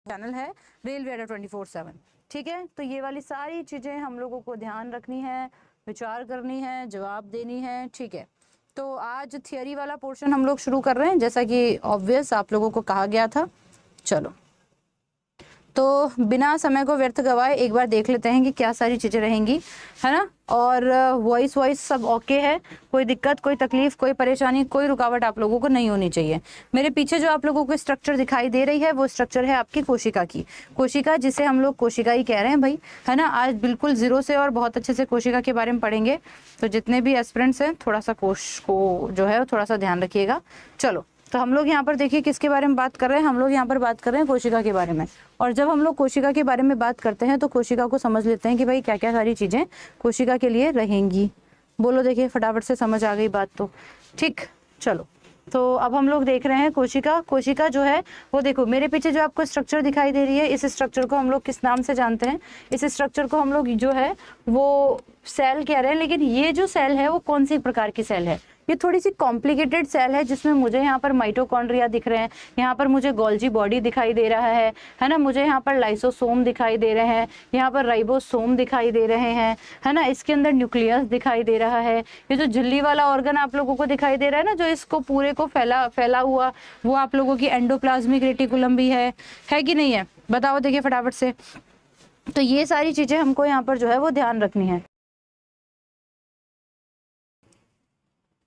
Channel है railway अड्डा 24/7। ठीक है, तो ये वाली सारी चीजें हम लोगों को ध्यान रखनी है, विचार करनी है, जवाब देनी है। ठीक है, तो आज थियरी वाला पोर्शन हम लोग शुरू कर रहे हैं, जैसा कि ऑब्वियस आप लोगों को कहा गया था। चलो, तो बिना समय को व्यर्थ गवाए एक बार देख लेते हैं कि क्या सारी चीजें रहेंगी, है ना। और वॉइस सब ओके है, कोई दिक्कत, कोई तकलीफ, कोई परेशानी, कोई रुकावट आप लोगों को नहीं होनी चाहिए। मेरे पीछे जो आप लोगों को स्ट्रक्चर दिखाई दे रही है वो स्ट्रक्चर है आपकी कोशिका की। कोशिका, जिसे हम लोग कोशिका ही कह रहे हैं भाई, है ना। आज बिल्कुल जीरो से और बहुत अच्छे से कोशिका के बारे में पढ़ेंगे। तो जितने भी एस्पिरेंट्स हैं थोड़ा सा कोश को जो है थोड़ा सा ध्यान रखिएगा। चलो, तो हम लोग यहाँ पर देखिए किसके बारे में बात कर रहे हैं। हम लोग यहाँ पर बात कर रहे हैं कोशिका के बारे में। और जब हम लोग कोशिका के बारे में बात करते हैं तो कोशिका को समझ लेते हैं कि भाई क्या क्या सारी चीजें कोशिका के लिए रहेंगी। बोलो, देखिए फटाफट से समझ आ गई बात तो। ठीक, चलो, तो अब हम लोग देख रहे हैं कोशिका। कोशिका जो है वो देखो, मेरे पीछे जो आपको स्ट्रक्चर दिखाई दे रही है, इस स्ट्रक्चर को हम लोग किस नाम से जानते हैं? इस स्ट्रक्चर को हम लोग जो है वो सेल कह रहे हैं। लेकिन ये जो सेल है वो कौन सी प्रकार की सेल है? ये थोड़ी सी कॉम्प्लिकेटेड सेल है, जिसमें मुझे यहाँ पर माइटोकॉन्ड्रिया दिख रहे हैं, यहाँ पर मुझे गोल्जी बॉडी दिखाई दे रहा है ना। मुझे यहाँ पर लाइसोसोम दिखाई दे रहे हैं, यहाँ पर राइबोसोम दिखाई दे रहे हैं, है ना। इसके अंदर न्यूक्लियस दिखाई दे रहा है। ये जो झिल्ली वाला ऑर्गन आप लोगों को दिखाई दे रहा है ना, जो इसको पूरे को फैला हुआ, वो आप लोगों की एंडोप्लाज्मिक रेटिकुलम भी है कि नहीं है? बताओ देखिए फटाफट से। तो ये सारी चीजें हमको यहाँ पर जो है वो ध्यान रखनी है।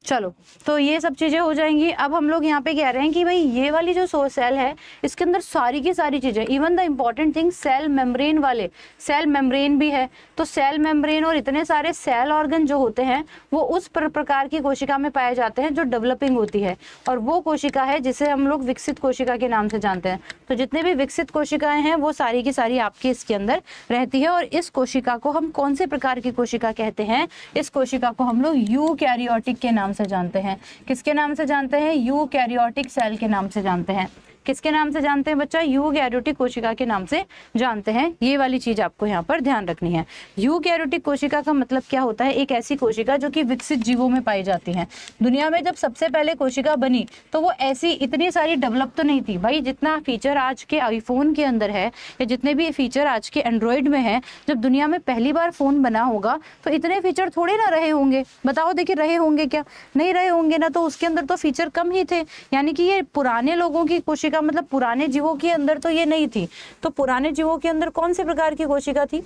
चलो, तो ये सब चीजें हो जाएंगी। अब हम लोग यहाँ पे कह रहे हैं कि भाई ये वाली जो सेल है इसके अंदर सारी की सारी चीजें, even the important thing cell membrane वाले, सेल मेम्ब्रेन भी है। तो सेल मेम्ब्रेन और इतने सारे सेल ऑर्गन जो होते हैं वो उस प्रकार की कोशिका में पाए जाते हैं जो डेवलपिंग होती है, और वो कोशिका है जिसे हम लोग विकसित कोशिका के नाम से जानते हैं। तो जितने भी विकसित कोशिकाएं हैं वो सारी की सारी आपकी इसके अंदर रहती है। और इस कोशिका को हम कौन से प्रकार की कोशिका कहते हैं? इस कोशिका को हम लोग यूकैरियोटिक के नाम से जानते हैं। किसके नाम से जानते हैं? यूकैरियोटिक सेल के नाम से जानते हैं। किसके नाम से जानते हैं बच्चा? यूकैरियोटिक कोशिका के नाम से जानते हैं। ये वाली चीज आपको यहाँ पर ध्यान रखनी है। यूकैरियोटिक कोशिका का मतलब क्या होता है? एक ऐसी कोशिका जो कि विकसित जीवों में पाई जाती है। दुनिया में जब सबसे पहले कोशिका बनी तो वो ऐसी इतनी सारी डेवलप तो नहीं थी भाई। जितना फीचर आज के आईफोन के अंदर है या जितने भी फीचर आज के एंड्रॉइड में है, जब दुनिया में पहली बार फोन बना होगा तो इतने फीचर थोड़े ना रहे होंगे। बताओ देखिए, रहे होंगे क्या? नहीं रहे होंगे ना। तो उसके अंदर तो फीचर कम ही थे। यानी कि ये पुराने लोगों की कोशिका, मतलब पुराने जीवों के अंदर तो ये नहीं थी। तो पुराने जीवों के अंदर कौन से प्रकार की कोशिका थी?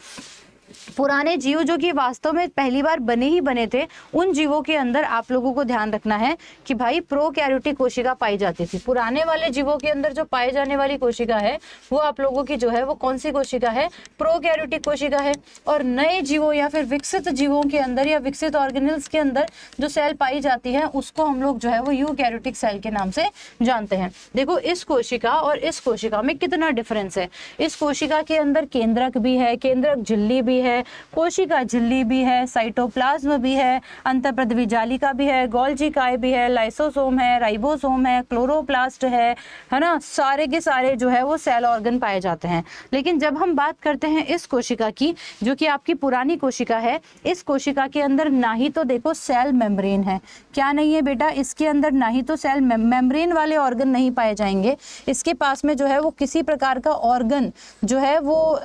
पुराने जीव जो कि वास्तव में पहली बार बने ही बने थे, उन जीवों के अंदर आप लोगों को ध्यान रखना है कि भाई प्रोकैरियोटिक कोशिका पाई जाती थी। पुराने वाले जीवों के अंदर जो पाए जाने वाली कोशिका है वो आप लोगों की जो है वो कौन सी कोशिका है? प्रोकैरियोटिक कोशिका है। और नए जीवों या फिर विकसित जीवों के अंदर या विकसित ऑर्गेनिल्स के अंदर जो सेल पाई जाती है उसको हम लोग जो है वो यूकैरियोटिक सेल के नाम से जानते हैं। देखो, इस कोशिका और इस कोशिका में कितना डिफरेंस है। इस कोशिका के अंदर केंद्रक भी है, केंद्रक झिल्ली भी है, कोशिका झिल्ली भी है, साइटोप्लाज्म भी है, अंतःप्रद्वी जालिका भी है, गोल्जी काय भी है, लाइसोसोम है, राइबोसोम है, क्लोरोप्लास्ट है ना। सारे के सारे जो है वो सेल ऑर्गन पाए जाते हैं। लेकिन जब हम बात करते हैं इस कोशिका की, जो कि आपकी पुरानी कोशिका है, इस कोशिका के अंदर ना ही तो देखो सेल मेम्ब्रेन है। क्या नहीं है बेटा? इसके अंदर ना ही तो सेल मेम्ब्रेन वाले ऑर्गन नहीं पाए जाएंगे। इसके पास में जो है वो किसी प्रकार का ऑर्गन जो है वो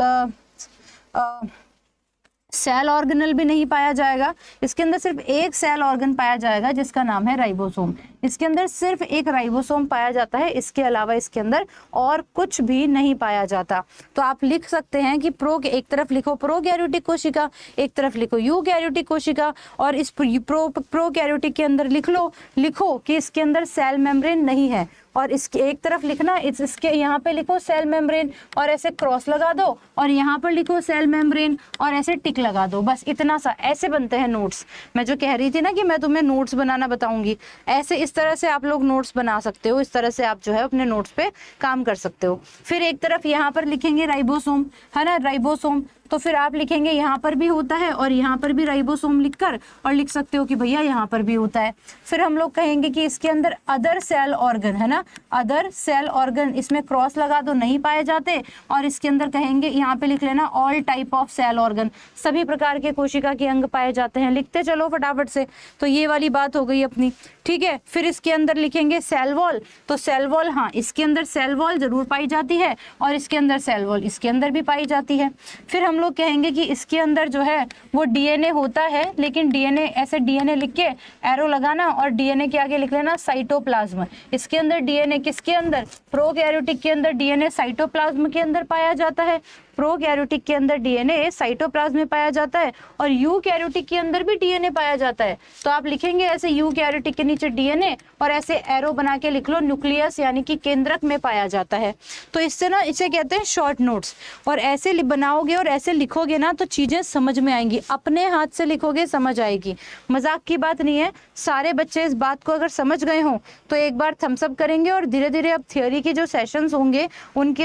सेल ऑर्गेनल भी नहीं पाया जाएगा। इसके अंदर सिर्फ एक सेल ऑर्गन पाया जाएगा जिसका नाम है राइबोसोम। इसके अंदर सिर्फ एक राइबोसोम पाया जाता है, इसके अलावा इसके अंदर और कुछ भी नहीं पाया जाता। तो आप लिख सकते हैं कि एक तरफ लिखो प्रोकैरियोटिक कोशिका, एक तरफ लिखो यूकैरियोटिक कोशिका, और इस प्रोकैरियोटिक के अंदर लिखो कि इसके अंदर सेल मेम्ब्रेन नहीं है। और इसके एक तरफ लिखना, इसके यहाँ पे लिखो सेल मेम्ब्रेन और ऐसे क्रॉस लगा दो, और यहाँ पर लिखो सेल मेम्ब्रेन और ऐसे टिक लगा दो। बस इतना सा। ऐसे बनते हैं नोट्स। मैं जो कह रही थी ना कि मैं तुम्हें नोट्स बनाना बताऊंगी, ऐसे इस तरह से आप लोग नोट्स बना सकते हो। इस तरह से आप जो है अपने नोट्स पे काम कर सकते हो। फिर एक तरफ यहाँ पर लिखेंगे राइबोसोम, है ना, राइबोसोम। तो फिर आप लिखेंगे यहाँ पर भी होता है और यहाँ पर भी राइबोसोम लिखकर, और लिख सकते हो कि भैया यहाँ पर भी होता है। फिर हम लोग कहेंगे कि इसके अंदर अदर सेल ऑर्गन है ना, अदर सेल ऑर्गन, इसमें क्रॉस लगा दो, नहीं पाए जाते। और इसके अंदर कहेंगे यहाँ पे लिख लेना all type of cell organ, सभी प्रकार के कोशिका के अंग पाए जाते हैं। लिखते चलो फटाफट से। तो ये वाली बात हो गई अपनी, ठीक है। फिर इसके अंदर लिखेंगे सेल वॉल, तो सेल वॉल, हाँ इसके अंदर सेल वॉल जरूर पाई जाती है और इसके अंदर सेल वॉल इसके अंदर भी पाई जाती है। फिर हम लोग कहेंगे कि इसके अंदर जो है वो डीएनए होता है, लेकिन डीएनए ऐसे डीएनए लिख के एरो लगाना और डीएनए के आगे लिख लेना साइटोप्लाज्म। इसके अंदर डीएनए किसके अंदर, प्रोकैरियोटिक के अंदर डीएनए साइटोप्लाज्म के अंदर पाया जाता है। प्रोकैरियोटिक के अंदर डीएनए साइटोप्लाज्म में पाया जाता है और यूकैरियोटिक के अंदर भी डीएनए पाया जाता है। तो आप लिखेंगे ऐसे यूकैरियोटिक के नीचे डीएनए और ऐसे एरो बना के लिख लो न्यूक्लियस यानी कि केंद्रक में पाया जाता है। तो इससे ना इसे कहते हैं शॉर्ट नोट्स। और ऐसे बनाओगे और ऐसे लिखोगे ना तो चीजें समझ में आएंगी, अपने हाथ से लिखोगे समझ आएगी, मजाक की बात नहीं है। सारे बच्चे इस बात को अगर समझ गए हों तो एक बार थम्स अप करेंगे और धीरे धीरे अब थियोरी के जो सेशंस होंगे उनके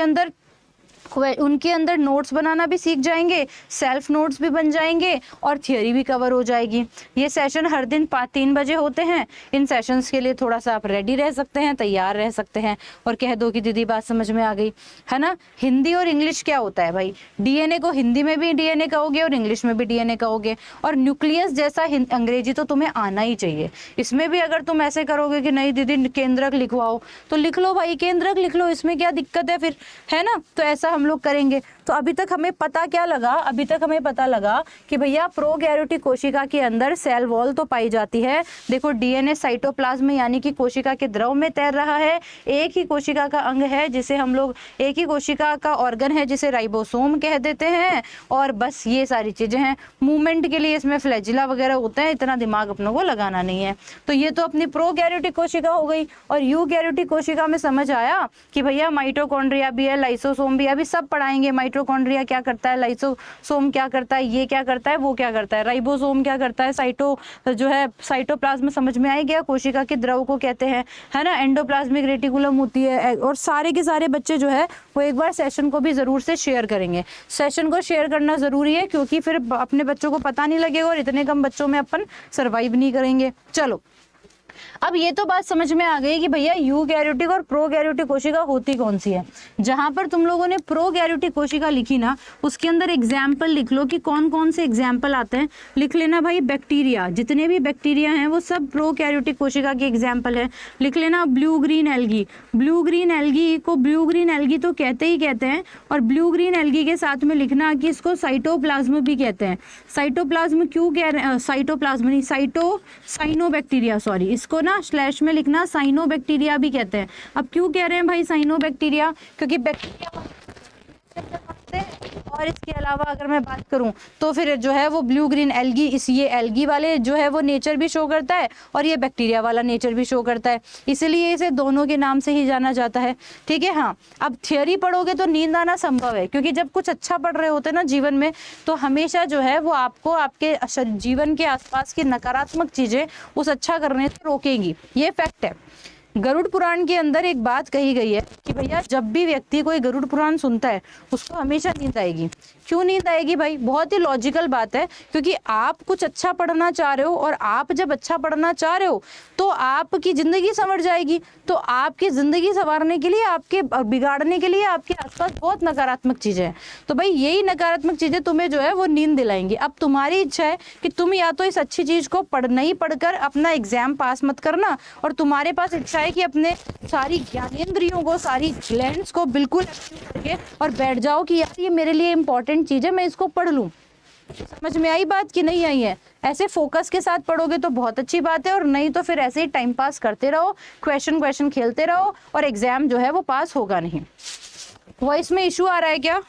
अंदर नोट्स बनाना भी सीख जाएंगे, सेल्फ नोट्स भी बन जाएंगे और थियोरी भी कवर हो जाएगी। ये सेशन हर दिन 3 बजे होते हैं। इन सेशंस के लिए थोड़ा सा आप रेडी रह सकते हैं, तैयार रह सकते हैं और कह दो कि दीदी बात समझ में आ गई, है ना। हिंदी और इंग्लिश क्या होता है भाई, डीएनए को हिंदी में भी डीएनए कहोगे और इंग्लिश में भी डीएनए कहोगे। और न्यूक्लियस जैसा अंग्रेजी तो तुम्हें आना ही चाहिए। इसमें भी अगर तुम ऐसे करोगे कि नहीं दीदी केंद्रक लिखवाओ, तो लिख लो भाई, केंद्रक लिख लो, इसमें क्या दिक्कत है फिर, है ना। तो ऐसा हम लोग करेंगे। तो अभी तक हमें पता क्या लगा, अभी तक हमें पता लगा कि भैया प्रोकैरियोटिक कोशिका के अंदर सेल वॉल तो पाई जाती है। देखो डीएनए साइटोप्लाज्म में यानी कि कोशिका के द्रव में तैर रहा है। एक ही कोशिका का अंग है जिसे हम लोग, एक ही कोशिका का ऑर्गन है जिसे राइबोसोम कह देते हैं। और बस ये सारी चीजें हैं। मूवमेंट के लिए इसमें फ्लैजिला वगैरह होते हैं, इतना दिमाग अपनों को लगाना नहीं है। तो ये तो अपनी प्रोकैरियोटिक कोशिका हो गई। और यूकैरियोटिक कोशिका में समझ आया कि भैया माइटोकॉन्ड्रिया भी है, लाइसोसोम भी है, अभी सब पढ़ाएंगे। माइटोकॉन्ड्रिया क्या करता है, लाइसोसोम क्या करता है, ये क्या करता है, वो क्या करता है, राइबोसोम क्या करता है, साइटोप्लाज्म समझ में आ गया, कोशिका के द्रव को कहते हैं, है ना। एंडोप्लाज्मिक रेटिकुलम होती है। और सारे के सारे बच्चे जो है वो एक बार सेशन को भी जरूर से शेयर करेंगे। सेशन को शेयर करना जरूरी है क्योंकि फिर अपने बच्चों को पता नहीं लगेगा और इतने कम बच्चों में अपन सर्वाइव नहीं करेंगे। चलो अब ये तो बात समझ में आ गई कि भैया यूकैरियोटिक और प्रोकैरियोटिक कोशिका होती कौन सी है। जहां पर तुम लोगों ने प्रोकैरियोटिक कोशिका लिखी ना, उसके अंदर एग्जाम्पल लिख लो कि कौन कौन से एग्जाम्पल आते हैं। लिख लेना भाई बैक्टीरिया, जितने भी बैक्टीरिया हैं वो सब प्रोकैरियोटिक कोशिका के एग्जाम्पल है। लिख लेना blue green algae, blue green algae को ब्लू ग्रीन एल्गी तो कहते ही कहते हैं। और ब्लू ग्रीन एल्गी के साथ में लिखना कि इसको साइटोप्लाज्म भी कहते हैं। साइटोप्लाज्म क्यों कह रहे हैं, साइटोप्लाज्म नहीं, साइनोबैक्टीरिया, सॉरी, इसको ना स्लैश में लिखना साइनोबैक्टीरिया भी कहते हैं। अब क्यों कह रहे हैं भाई साइनोबैक्टीरिया, क्योंकि बैक्टीरिया। और इसके अलावा अगर मैं बात करूं तो फिर जो है वो ब्लू ग्रीन एल्गी, इस ये एल्गी वाले जो है वो नेचर भी शो करता है और ये बैक्टीरिया वाला नेचर भी शो करता है, इसलिए इसे दोनों के नाम से ही जाना जाता है। ठीक है। हाँ, अब थियोरी पढ़ोगे तो नींद आना संभव है, क्योंकि जब कुछ अच्छा पढ़ रहे होते हैं ना जीवन में, तो हमेशा जो है वो आपको आपके जीवन के आसपास की नकारात्मक चीजें उस अच्छा करने से रोकेंगी। ये फैक्ट है। गरुड़ पुराण के अंदर एक बात कही गई है कि भैया जब भी व्यक्ति कोई गरुड़ पुराण सुनता है उसको हमेशा नींद आएगी। क्यों नींद आएगी भाई, बहुत ही लॉजिकल बात है, क्योंकि आप कुछ अच्छा पढ़ना चाह रहे हो और आप जब अच्छा पढ़ना चाह रहे हो तो आपकी जिंदगी संवर जाएगी। तो आपकी जिंदगी संवारने के लिए, आपके बिगाड़ने के लिए आपके आसपास बहुत नकारात्मक चीजें हैं। तो भाई यही नकारात्मक चीजें तुम्हें जो है वो नींद दिलाएंगी। अब तुम्हारी इच्छा है कि तुम या तो इस अच्छी चीज को नहीं पढ़कर अपना एग्जाम पास मत करना, और तुम्हारे पास इच्छा है कि अपने सारी ज्ञानेंद्रियों को, सारी ग्लैंड्स को बिल्कुल करके और बैठ जाओ कि यार ये मेरे लिए इंपॉर्टेंट चीज है, मैं इसको पढ़ लूं। समझ में आई बात कि नहीं आई है? ऐसे फोकस के साथ पढ़ोगे तो बहुत अच्छी बात है, और नहीं तो फिर ऐसे ही टाइम पास करते रहो, क्वेश्चन खेलते रहो और एग्जाम जो है वो पास होगा नहीं। वॉइस में इशू आ रहा है क्या?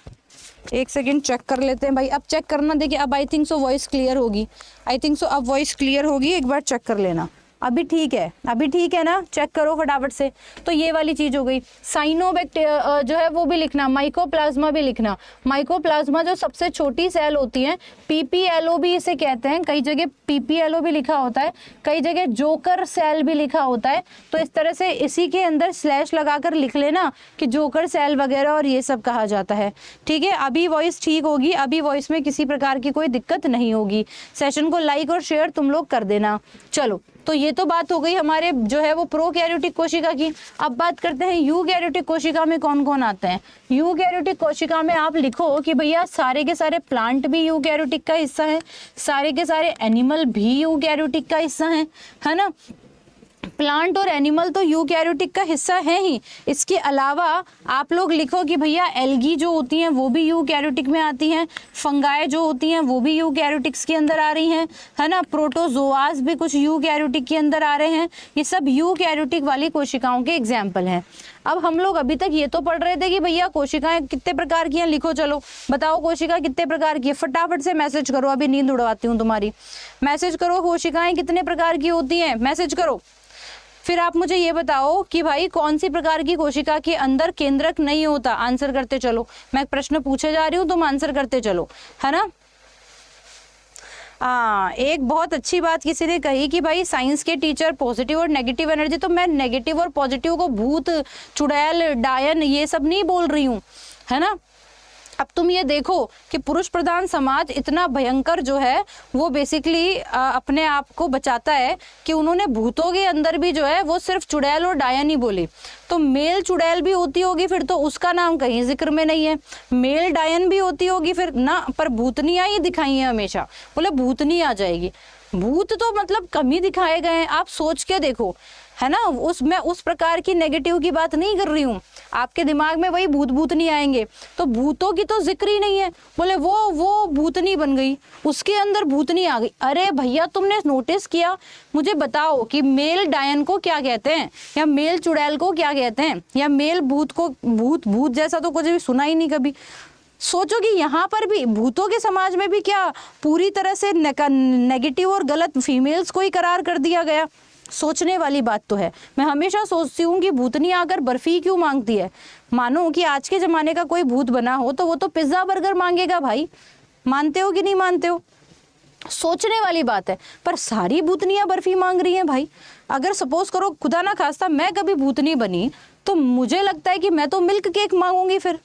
एक सेकंड चेक कर लेते हैं भाई। अब चेक करना, देखिए अब I think so voice clear होगी। आई थिंक सो अब वॉइस क्लियर होगी, एक बार चेक कर लेना। अभी ठीक है, अभी ठीक है ना, चेक करो फटाफट से। तो ये वाली चीज हो गई। साइनोबैक्टीरिया जो है वो भी लिखना, माइकोप्लाज्मा भी लिखना। माइकोप्लाज्मा जो सबसे छोटी सेल होती है, पीपीएलओ भी इसे कहते हैं, कई जगह पीपीएलओ भी लिखा होता है, कई जगह जोकर सेल भी लिखा होता है। तो इस तरह से इसी के अंदर स्लैश लगाकर लिख लेना कि जोकर सेल वगैरह और ये सब कहा जाता है। ठीक है, अभी वॉइस ठीक होगी, अभी वॉइस में किसी प्रकार की कोई दिक्कत नहीं होगी। सेशन को लाइक और शेयर तुम लोग कर देना। चलो, तो ये तो बात हो गई हमारे जो है वो प्रोकैरियोटिक कोशिका की। अब बात करते हैं यूकैरियोटिक कोशिका में कौन कौन आते हैं। यूकैरियोटिक कोशिका में आप लिखो कि भैया सारे के सारे प्लांट भी यूकैरियोटिक का हिस्सा है, सारे के सारे एनिमल भी यूकैरियोटिक का हिस्सा है ना। प्लांट और एनिमल तो यूकैरियोटिक का हिस्सा है ही। इसके अलावा आप लोग लिखो कि भैया एल्गी जो होती हैं वो भी यूकैरियोटिक में आती हैं, फंगाई जो होती हैं वो भी यूकैरियोटिक्स के अंदर आ रही हैं, है ना। प्रोटोजोआज भी कुछ यूकैरियोटिक के अंदर आ रहे हैं। ये सब यूकैरियोटिक वाली कोशिकाओं के एग्जाम्पल हैं। अब हम लोग अभी तक ये तो पढ़ रहे थे कि भैया कोशिकाएं कितने प्रकार की हैं, लिखो। चलो बताओ कोशिका कितने प्रकार की है, फटाफट से मैसेज करो, अभी नींद उड़वाती हूँ तुम्हारी। मैसेज करो, कोशिकाएं कितने प्रकार की होती हैं, मैसेज करो। फिर आप मुझे ये बताओ कि भाई कौन सी प्रकार की कोशिका के अंदर केंद्रक नहीं होता। आंसर करते चलो, मैं प्रश्न पूछे जा रही हूँ, तुम आंसर करते चलो, है ना। एक बहुत अच्छी बात किसी ने कही कि भाई साइंस के टीचर पॉजिटिव और नेगेटिव एनर्जी, तो मैं नेगेटिव और पॉजिटिव को भूत, चुड़ैल, डायन ये सब नहीं बोल रही हूँ, है ना। अब तुम ये देखो कि पुरुष प्रधान समाज इतना भयंकर जो है वो बेसिकली अपने आप को बचाता है कि उन्होंने भूतों के अंदर भी जो है वो सिर्फ चुड़ैल और डायन ही बोली। तो मेल चुड़ैल भी होती होगी फिर तो उसका नाम कहीं जिक्र में नहीं है, मेल डायन भी होती होगी फिर ना, पर भूतनियाँ ही दिखाई हैं हमेशा, बोले भूतनी आ जाएगी। भूत तो मतलब कम ही दिखाए गए हैं, आप सोच के देखो, है ना। मैं उस प्रकार की नेगेटिव की बात नहीं कर रही हूँ, आपके दिमाग में वही भूत भूतनी आएंगे। तो भूतों की तो जिक्र ही नहीं है, बोले वो भूतनी बन गई, उसके अंदर भूतनी आ गई। अरे भैया तुमने नोटिस किया, मुझे बताओ कि मेल डायन को क्या कहते हैं, या मेल चुड़ैल को क्या कहते हैं, या मेल भूत को, भूत जैसा तो कुछ भी सुना ही नहीं कभी। सोचो कि यहाँ पर भी भूतों के समाज में भी क्या पूरी तरह से नेगेटिव और गलत फीमेल्स को ही करार कर दिया गया। सोचने वाली बात तो है। मैं हमेशा सोचती हूँ कि भूतनी आकर बर्फी क्यों मांगती है। मानो कि आज के जमाने का कोई भूत बना हो तो वो तो पिज्जा बर्गर मांगेगा भाई, मानते हो कि नहीं मानते हो। सोचने वाली बात है, पर सारी भूतनियां बर्फी मांग रही हैं भाई। अगर सपोज करो खुदा ना खास्ता मैं कभी भूतनी बनी तो मुझे लगता है कि मैं तो मिल्क केक मांगूंगी फिर।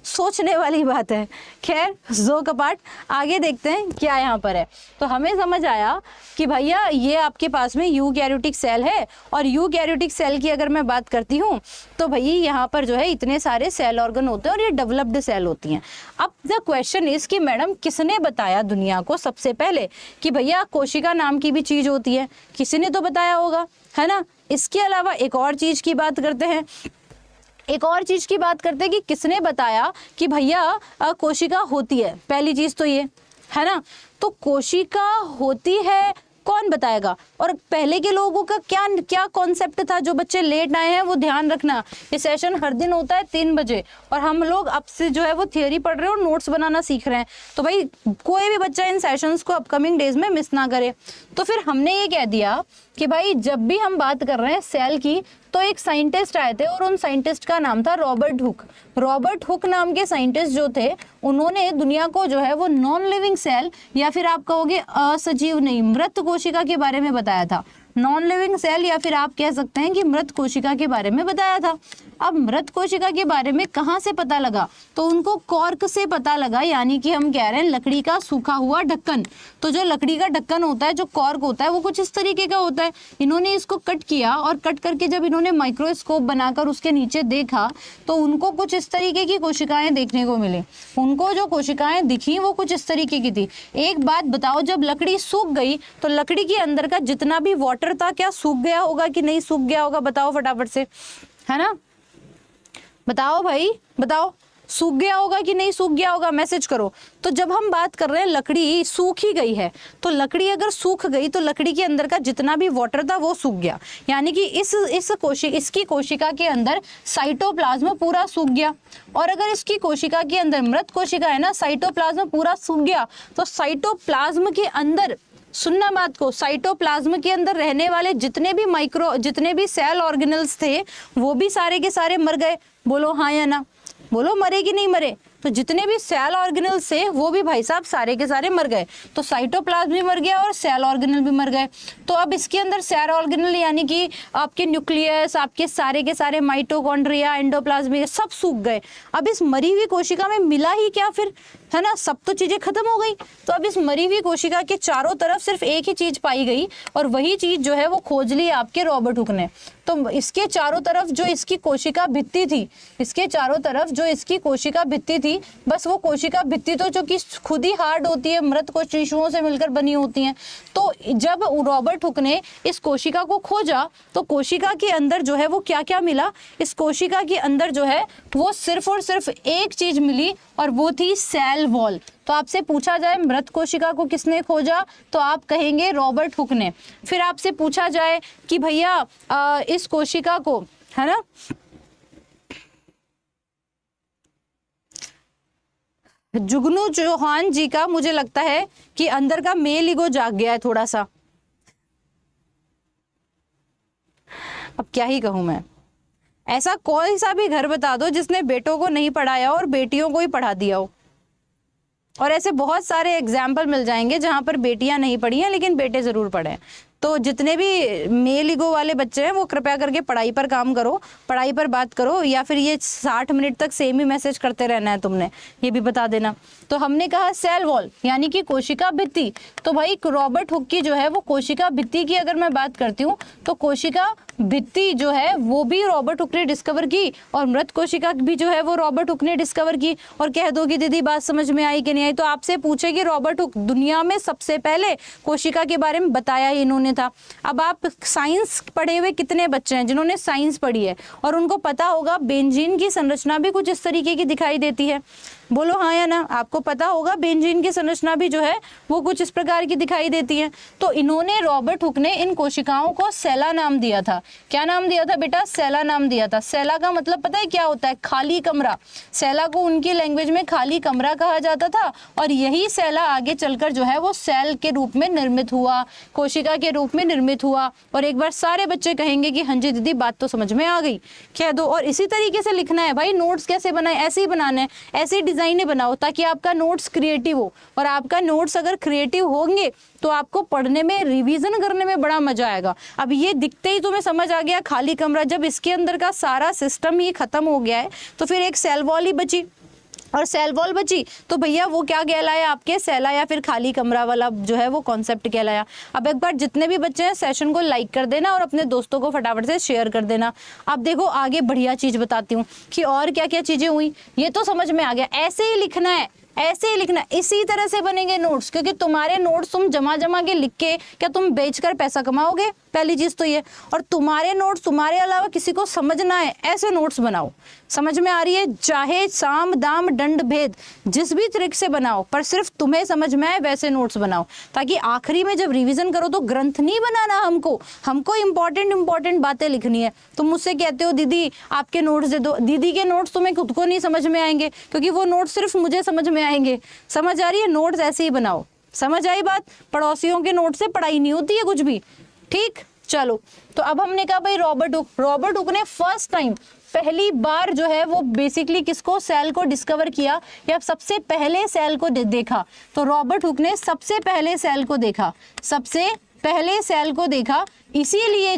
सोचने वाली बात है। खैर जो कपाट, आगे देखते हैं क्या यहाँ पर है। तो हमें समझ आया कि भैया ये आपके पास में यूकैरियोटिक सेल है, और यूकैरियोटिक सेल की अगर मैं बात करती हूँ तो भैया यहाँ पर जो है इतने सारे सेल ऑर्गन होते हैं और ये डेवलप्ड सेल होती हैं। अब द क्वेश्चन इज कि मैडम किसने बताया दुनिया को सबसे पहले कि भैया कोशिका नाम की भी चीज होती है, किसी ने तो बताया होगा, है ना। इसके अलावा एक और चीज की बात करते हैं, एक और चीज की बात करते हैं कि किसने बताया कि भैया कोशिका होती है। पहली चीज तो ये है ना, तो कोशिका होती है कौन बताएगा। और पहले के लोगों का क्या क्या कॉन्सेप्ट था। जो बच्चे लेट आए हैं वो ध्यान रखना, ये सेशन हर दिन होता है 3 बजे और हम लोग अब से जो है वो थियोरी पढ़ रहे हैं और नोट्स बनाना सीख रहे हैं। तो भाई कोई भी बच्चा इन सेशंस को अपकमिंग डेज में मिस ना करे। तो फिर हमने ये कह दिया कि भाई जब भी हम बात कर रहे हैं सेल की, तो एक साइंटिस्ट आए थे और उन साइंटिस्ट का नाम था रॉबर्ट हुक। रॉबर्ट हुक नाम के साइंटिस्ट जो थे उन्होंने दुनिया को जो है वो नॉन लिविंग सेल या फिर आप कहोगे असजीव नहीं मृत कोशिका के बारे में बताया था। नॉन लिविंग सेल या फिर आप कह सकते हैं कि मृत कोशिका के बारे में बताया था। अब मृत कोशिका के बारे में कहाँ से पता लगा, तो उनको कॉर्क से पता लगा, यानी कि हम कह रहे हैं लकड़ी का सूखा हुआ ढक्कन। तो जो लकड़ी का ढक्कन होता है, जो कॉर्क होता है, वो कुछ इस तरीके का होता है। इन्होंने इसको कट किया और कट करके जब इन्होंने माइक्रोस्कोप बनाकर उसके नीचे देखा तो उनको कुछ इस तरीके की कोशिकाएं देखने को मिली। उनको जो कोशिकाएं दिखी वो कुछ इस तरीके की थी। एक बात बताओ, जब लकड़ी सूख गई तो लकड़ी के अंदर का जितना भी वाटर था क्या सूख गया होगा कि नहीं सूख गया होगा, बताओ फटाफट से, है ना। बताओ भाई बताओ, सूख गया होगा कि नहीं सूख गया होगा, मैसेज करो। तो जब हम बात कर रहे हैं लकड़ी सूख ही गई है, तो लकड़ी अगर सूख गई तो लकड़ी के अंदर का जितना भी वाटर था वो सूख गया, यानी कि इसकी कोशिका के अंदर साइटोप्लाज्म पूरा सूख गया। और अगर इसकी कोशिका के अंदर मृत कोशिका है ना, साइटोप्लाज्म पूरा सूख गया, तो साइटोप्लाज्म के अंदर सुनना बात को, साइटोप्लाज्म के अंदर रहने वाले जितने भी सेल ऑर्गेनल्स थे वो भी सारे के सारे मर गए। बोलो हाँ या ना, बोलो मरे कि नहीं मरे। तो जितने भी सेल ऑर्गेनल्स थे वो भी भाई साहब सारे के सारे मर गए। तो साइटोप्लाज्म भी मर गया और सेल ऑर्गेनल भी मर गए। तो अब इसके अंदर सेल ऑर्गेनल यानी कि आपके न्यूक्लियस, आपके सारे के सारे माइटोकॉन्ड्रिया, एंडोप्लाज्म सब सूख गए। अब इस मरी हुई कोशिका में मिला ही क्या फिर, है ना, सब तो चीजें खत्म हो गई। तो अब इस मरी हुई कोशिका के चारों तरफ सिर्फ एक ही चीज पाई गई और वही चीज जो है वो खोज ली आपके रॉबर्ट हुक ने। तो इसके चारों तरफ जो इसकी कोशिका भित्ति थी, इसके चारों तरफ जो इसकी कोशिका भित्ति थी, बस वो कोशिका भित्ति तो जो कि खुद ही हार्ड होती है, मृत कोश टिश्यूओं से मिलकर बनी होती हैं। तो जब रॉबर्ट हुक ने इस कोशिका को खोजा तो कोशिका के अंदर जो है वो क्या क्या मिला, इस कोशिका के अंदर जो है वो सिर्फ और सिर्फ एक चीज मिली और वो थी सेल वॉल। तो आपसे पूछा जाए मृत कोशिका को किसने खोजा तो आप कहेंगे रॉबर्ट हुक ने। फिर आपसे पूछा जाए कि भैया इस कोशिका को, है ना, जुगनू चौहान जी का मुझे लगता है कि अंदर का मेल ईगो जाग गया है थोड़ा सा। अब क्या ही कहूं मैं, ऐसा कोई सा भी घर बता दो जिसने बेटों को नहीं पढ़ाया और बेटियों को ही पढ़ा दिया हो। और ऐसे बहुत सारे एग्जाम्पल मिल जाएंगे जहां पर बेटियां नहीं पढ़ी हैं लेकिन बेटे जरूर पढ़े हैं। तो जितने भी मेल ईगो वाले बच्चे हैं वो कृपया करके पढ़ाई पर काम करो, पढ़ाई पर बात करो, या फिर ये 60 मिनट तक सेम ही मैसेज करते रहना है तुमने, ये भी बता देना। तो हमने कहा सेल वॉल यानी कि कोशिका भित्ति। तो भाई रॉबर्ट हुक की जो है वो कोशिका भित्ति की अगर मैं बात करती हूँ तो कोशिका भित्ति जो है वो भी रॉबर्ट हुक ने डिस्कवर की और मृत कोशिका भी जो है वो रॉबर्ट हुक ने डिस्कवर की। और कह दो कि दीदी बात समझ में आई कि नहीं आई, तो आपसे पूछे कि रॉबर्ट हुक दुनिया में सबसे पहले कोशिका के बारे में बताया ही इन्होंने था। अब आप साइंस पढ़े हुए कितने बच्चे हैं जिन्होंने साइंस पढ़ी है और उनको पता होगा बेंजीन की संरचना भी कुछ इस तरीके की दिखाई देती है। बोलो हाँ या ना, आपको पता होगा बेंजीन की संरचना भी जो है वो कुछ इस प्रकार की दिखाई देती है। तो इन्होंने रॉबर्ट हुक ने इन कोशिकाओं को सेला नाम दिया था। क्या नाम दिया था बेटा? सेला नाम दिया था। सेला का मतलब पता है क्या होता है? खाली कमरा। सेला को उनकी लैंग्वेज में खाली कमरा कहा जाता था और यही सेला आगे चलकर जो है वो सेल के रूप में निर्मित हुआ, कोशिका के रूप में निर्मित हुआ। और एक बार सारे बच्चे कहेंगे कि हाँ जी दीदी बात तो समझ में आ गई, कह दो। और इसी तरीके से लिखना है भाई। नोट्स कैसे बनाए? ऐसे ही बनाना है, ऐसे डिजाइने बनाओ ताकि आपका नोट्स क्रिएटिव हो। और आपका नोट्स अगर क्रिएटिव होंगे तो आपको पढ़ने में, रिवीजन करने में बड़ा मजा आएगा। अब ये दिखते ही तुम्हें समझ आ गया खाली कमरा। जब इसके अंदर का सारा सिस्टम ही खत्म हो गया है तो फिर एक सेल वॉल ही बची, और सेल वॉल बची तो भैया वो क्या कहलाया? आपके सेला या फिर खाली कमरा वाला जो है वो कॉन्सेप्ट कहलाया। अब एक बार जितने भी बच्चे हैं सेशन को लाइक कर देना और अपने दोस्तों को फटाफट से शेयर कर देना। अब देखो आगे बढ़िया चीज बताती हूँ कि और क्या क्या चीजें हुई। ये तो समझ में आ गया, ऐसे ही लिखना है, ऐसे ही लिखना, इसी तरह से बनेंगे नोट्स। क्योंकि तुम्हारे नोट्स तुम जमा जमा के लिख के क्या तुम बेचकर पैसा कमाओगे? पहली चीज तो ये। और तुम्हारे नोट्स तुम्हारे अलावा किसी को समझना है, ऐसे नोट्स बनाओ। समझ में आ रही है? चाहे साम दाम दंड भेद जिस भी ट्रिक से बनाओ, पर सिर्फ तुम्हें समझ में आए वैसे नोट्स बनाओ, ताकि आखिरी में जब रिवीजन करो तो ग्रंथ नहीं बनाना हमको इंपॉर्टेंट बातें लिखनी है। तुम मुझसे कहते हो दीदी आपके नोट्स दे दो, दीदी के नोट्स तुम्हें खुद को नहीं समझ में आएंगे क्योंकि वो नोट्स सिर्फ मुझे समझ में आएंगे। समझ आ रही है? नोट्स ऐसे ही बनाओ। समझ आई बात? पड़ोसियों के नोट से पढ़ाई नहीं होती है कुछ भी। ठीक, चलो। तो अब हमने कहा भाई रॉबर्ट हुक ने फर्स्ट टाइम, पहली बार जो है वो बेसिकली किसको? सेल को डिस्कवर किया या सबसे पहले सेल को देखा। तो रॉबर्ट हुक ने सबसे पहले सेल को देखा, सबसे पहले सेल को देखा। इसीलिए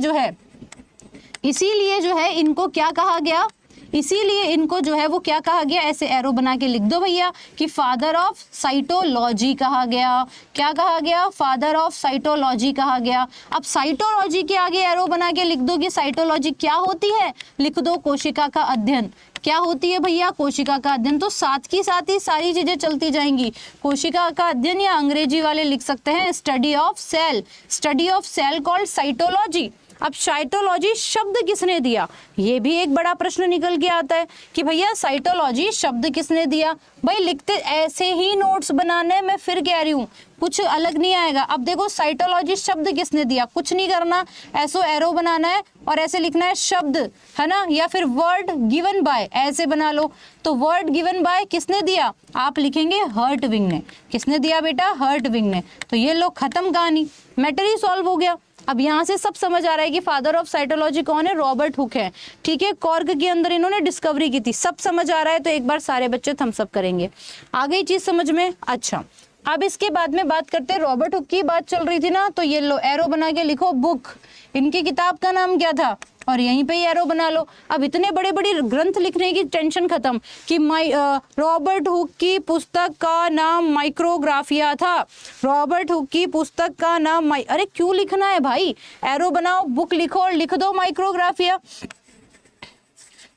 जो है इनको क्या कहा गया? इसीलिए इनको जो है वो क्या कहा गया? ऐसे एरो बना के लिख दो भैया कि फादर ऑफ साइटोलॉजी कहा गया। क्या कहा गया? फादर ऑफ साइटोलॉजी कहा गया। अब साइटोलॉजी के आगे एरो बना के लिख दो कि साइटोलॉजी क्या होती है? लिख दो कोशिका का अध्ययन। क्या होती है भैया? कोशिका का अध्ययन। तो साथ ही सारी चीजें चलती जाएंगी। कोशिका का अध्ययन, या अंग्रेजी वाले लिख सकते हैं study of cell, study of cell called cytology. अब साइटोलॉजी शब्द किसने दिया, ये भी एक बड़ा प्रश्न निकल के आता है कि भैया साइटोलॉजी शब्द किसने दिया। भाई लिखते ऐसे ही नोट्स बनाने, मैं फिर कह रही हूँ कुछ अलग नहीं आएगा। अब देखो साइटोलॉजी शब्द किसने दिया, कुछ नहीं करना, ऐसो एरो बनाना है और ऐसे लिखना है शब्द, है ना, या फिर वर्ड गिवन बाय ऐसे बना लो। तो वर्ड गिवन बाय किसने दिया, आप लिखेंगे हर्टविग ने। किसने दिया बेटा, हर्टविग ने। तो ये लो खत्म कहानी, मैटर ही सॉल्व हो गया। अब यहाँ से सब समझ आ रहा है कि फादर ऑफ साइटोलॉजी कौन है, रॉबर्ट हुक है। ठीक है, कॉर्क के अंदर इन्होंने डिस्कवरी की थी, सब समझ आ रहा है। तो एक बार सारे बच्चे थम्स अप करेंगे, आ गई चीज समझ में। अच्छा, अब इसके बाद में बात करते हैं, रॉबर्ट हुक की बात चल रही थी ना, तो ये लो एरो बना के लिखो बुक। इनकी किताब का नाम क्या था, और यहीं पे ही एरो बना लो। अब इतने बड़े बड़े ग्रंथ लिखने की टेंशन खत्म कि रॉबर्ट हुक की पुस्तक का नाम माइक्रोग्राफिया था। रॉबर्ट हुक की पुस्तक का नाम अरे क्यों लिखना है भाई, एरो बनाओ, बुक लिखो और लिख दो माइक्रोग्राफिया।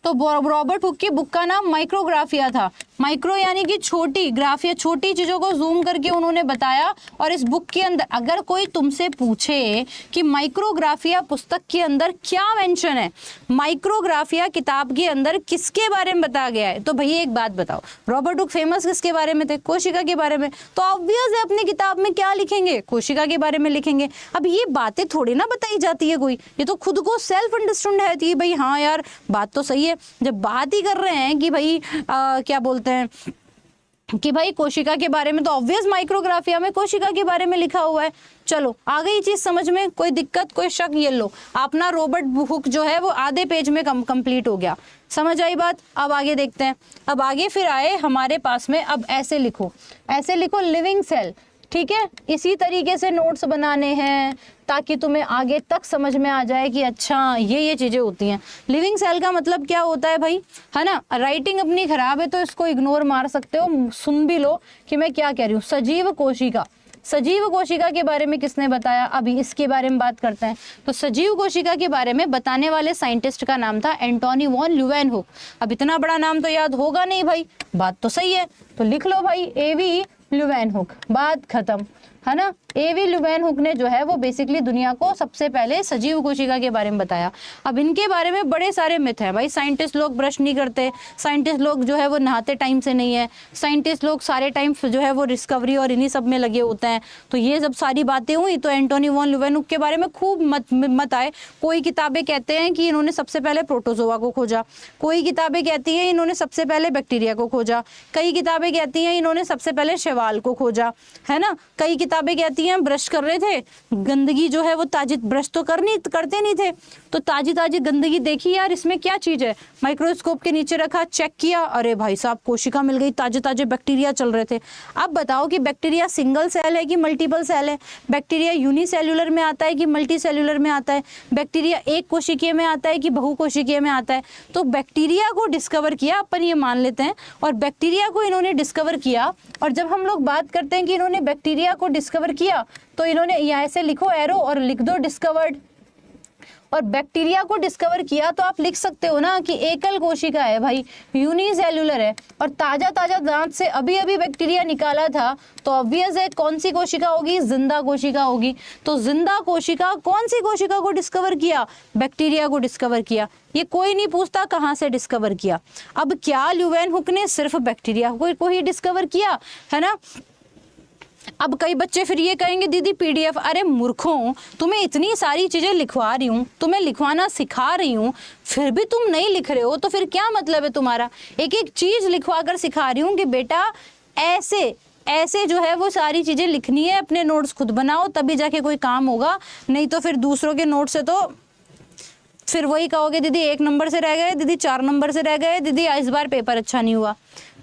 तो रॉबर्ट हुक की बुक का नाम माइक्रोग्राफिया था। माइक्रो यानी कि छोटी, ग्राफिया छोटी चीजों को जूम करके उन्होंने बताया। और इस बुक के अंदर अगर कोई तुमसे पूछे कि माइक्रोग्राफिया पुस्तक के अंदर क्या मेंशन है, माइक्रोग्राफिया किताब के अंदर किसके बारे में बताया गया है, तो भैया एक बात बताओ, रॉबर्ट हुक फेमस किसके बारे में थे, कोशिका के बारे में। तो ऑब्वियस है अपनी किताब में क्या लिखेंगे, कोशिका के बारे में लिखेंगे। अब ये बातें थोड़ी ना बताई जाती है कोई, ये तो खुद को सेल्फ अंडरस्टैंड है कि भाई हाँ यार बात तो सही है। जब बात ही कर रहे हैं कि भाई क्या बोलते हैं कि भाई कोशिका के बारे में, तो ऑब्वियस माइक्रोग्राफिया में कोशिका के बारे में लिखा हुआ है। चलो आ गई चीज समझ में, कोई दिक्कत कोई शक, ये लो अपना रॉबर्ट हुक जो है वो आधे पेज में कंप्लीट हो गया। समझ आई बात। अब आगे देखते हैं। अब आगे फिर आए हमारे पास में, अब ऐसे लिखो, ऐसे लिखो लिविंग सेल। ठीक है, इसी तरीके से नोट्स बनाने हैं ताकि तुम्हें आगे तक समझ में आ जाए कि अच्छा ये चीजें होती हैं। लिविंग सेल का मतलब क्या होता है भाई, है ना। राइटिंग अपनी खराब है तो इसको इग्नोर मार सकते हो, सुन भी लो कि मैं क्या कह रही हूँ। सजीव कोशिका, सजीव कोशिका के बारे में किसने बताया, अभी इसके बारे में बात करते हैं। तो सजीव कोशिका के बारे में बताने वाले साइंटिस्ट का नाम था एंटोनी वॉन ल्यूवेनहुक। अब इतना बड़ा नाम तो याद होगा नहीं भाई, बात तो सही है, तो लिख लो भाई एवी ल्यूवेनहुक, बात खत्म, है ना। एवी ल्यूवेनहुक ने जो है वो बेसिकली दुनिया को सबसे पहले सजीव कोशिका के बारे में बताया। अब इनके बारे में बड़े सारे मिथ हैं भाई। साइंटिस्ट लोग ब्रश नहीं करते, साइंटिस्ट लोग जो है वो नहाते टाइम से नहीं है, साइंटिस्ट लोग सारे टाइम जो है वो डिस्कवरी और इन्हीं सब में लगे होते हैं। तो ये जब सारी बातें हुई तो एंटोनी वॉन ल्यूवेनहुक के बारे में खूब मत आए। कोई किताबें कहते हैं कि इन्होंने सबसे पहले प्रोटोजोआ को खोजा, कोई किताबें कहती हैं इन्होंने सबसे पहले बैक्टीरिया को खोजा, कई किताबें कहती हैं इन्होंने सबसे पहले शैवाल को खोजा, है ना। कई किताबें कहती हैं ब्रश कर रहे थे, गंदगी जो है वो ताजी, ब्रश तो करते नहीं थे, तो ताजी ताजी गंदगी देखी यार इसमें क्या चीज है, माइक्रोस्कोप के नीचे रखा, चेक किया, अरे भाई साहब कोशिका मिल गई, ताजे ताजे बैक्टीरिया चल रहे थे। अब बताओ कि बैक्टीरिया सिंगल सेल है कि मल्टीपल सेल है, बैक्टीरिया यूनिसेल्युलर में आता है कि मल्टी सेल्युलर में आता है, बैक्टीरिया एक कोशिकीय में आता है कि बहुकोशिकीय में आता है। तो बैक्टीरिया को डिस्कवर किया, अपन ये मान लेते हैं, और बैक्टीरिया को इन्होंने डिस्कवर किया। और जब हम लोग बात करते हैं कि इन्होंने बैक्टीरिया को डिस्कवर किया, तो इन्होंने यहाँ से लिखो एरो और लिख दो डिस्कवर्ड। और बैक्टीरिया को डिस्कवर किया तो आप लिख सकते हो ना कि एकल कोशिका है भाई, यूनिसेल्युलर है, और ताजा ताजा दांत से अभी अभी बैक्टीरिया निकाला था, तो ऑब्वियस है कौन सी कोशिका होगी, जिंदा कोशिका होगी। तो जिंदा कोशिका, कौन सी कोशिका को डिस्कवर किया, बैक्टीरिया को डिस्कवर किया। ये कोई नहीं पूछता कहाँ से डिस्कवर किया। अब क्या ल्यूवेनहुक ने सिर्फ बैक्टीरिया को ही डिस्कवर किया, है ना। अब कई बच्चे फिर ये कहेंगे दीदी पीडीएफ, अरे मूर्खों, तुम्हें इतनी सारी चीजें लिखवा रही हूँ, तुम्हें लिखवाना सिखा रही हूँ, फिर भी तुम नहीं लिख रहे हो, तो फिर क्या मतलब है तुम्हारा। एक एक चीज लिखवा कर सिखा रही हूँ कि बेटा ऐसे ऐसे जो है वो सारी चीजें लिखनी है, अपने नोट्स खुद बनाओ तभी जाके कोई काम होगा, नहीं तो फिर दूसरों के नोट से तो फिर वही कहोगे दीदी 1 नंबर से रह गए, दीदी 4 नंबर से रह गए, दीदी इस बार पेपर अच्छा नहीं हुआ।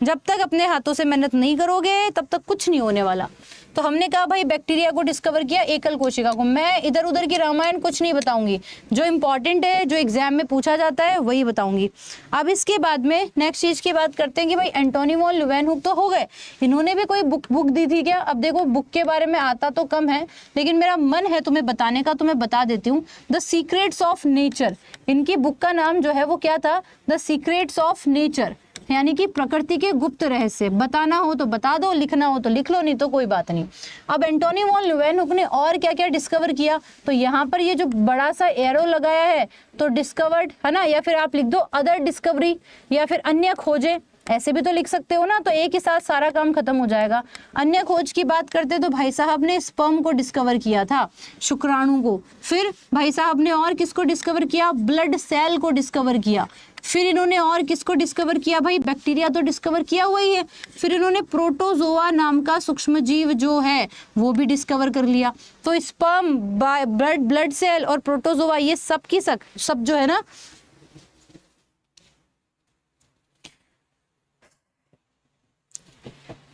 जब तक अपने हाथों से मेहनत नहीं करोगे तब तक कुछ नहीं होने वाला। तो हमने कहा भाई बैक्टीरिया को डिस्कवर किया, एकल कोशिका को। मैं इधर उधर की रामायण कुछ नहीं बताऊंगी, जो इंपॉर्टेंट है, जो एग्जाम में पूछा जाता है वही बताऊंगी। अब इसके बाद में नेक्स्ट चीज की बात करते हैं कि भाई एंटोनी वॉन ल्यूवेनहुक तो हो गए, इन्होंने भी कोई बुक दी थी क्या। अब देखो बुक के बारे में आता तो कम है, लेकिन मेरा मन है तुम्हें बताने का, तो मैं बता देती हूँ। द सीक्रेट्स ऑफ नेचर, इनकी बुक का नाम जो है वो क्या था, द सीक्रेट्स ऑफ नेचर। यानी कि प्रकृति के गुप्त रहस्य, बताना हो तो बता दो, लिखना हो तो लिख लो, नहीं तो कोई बात नहीं। अब एंटोनी वॉन ल्यूवेनहुक ने और क्या क्या डिस्कवर किया, तो यहाँ पर ये जो बड़ा सा एरो लगाया है तो डिस्कवर्ड है ना, या फिर आप लिख दो अदर डिस्कवरी या फिर अन्य खोजें, ऐसे भी तो लिख सकते हो ना, तो एक ही साथ सारा काम खत्म हो जाएगा। अन्य खोज की बात करते तो भाई साहब ने स्पर्म को डिस्कवर किया था, शुक्राणु को। फिर भाई साहब ने और किसको डिस्कवर किया, ब्लड सेल को डिस्कवर किया। फिर इन्होंने और किसको डिस्कवर किया भाई, बैक्टीरिया तो डिस्कवर किया हुआ ही है। फिर इन्होंने प्रोटोजोआ नाम का सूक्ष्म जीव जो है वो भी डिस्कवर कर लिया। तो स्पर्म, ब्लड सेल और प्रोटोजोआ ये सब की सब जो है ना,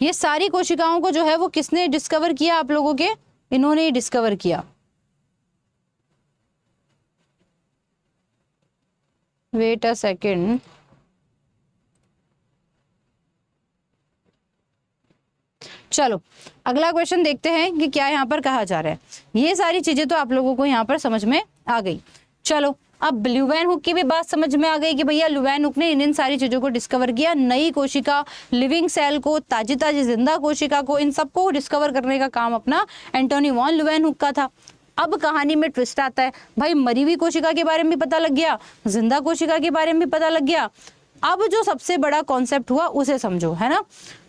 ये सारी कोशिकाओं को जो है वो किसने डिस्कवर किया, आप लोगों के इन्होंने ही डिस्कवर किया। वेट अ सेकेंड, चलो अगला क्वेश्चन देखते हैं कि क्या यहाँ पर कहा जा रहा है। ये सारी चीजें तो आप लोगों को यहाँ पर समझ में आ गई। चलो अब ल्यूवेनहुक की भी बात समझ में आ गई कि भैया ल्यूवेनहुक ने इन सारी चीजों को डिस्कवर किया, नई कोशिका, लिविंग सेल को, ताजी ताजी जिंदा कोशिका को, इन सबको डिस्कवर करने का काम अपना एंटोनी वॉन ल्यूवेनहुक का था। अब कहानी में ट्विस्ट आता है भाई, मरी हुई कोशिका के बारे में भी पता लग गया, जिंदा कोशिका के बारे में भी पता लग गया। अब जो सबसे बड़ा कॉन्सेप्ट हुआ उसे समझो, है ना।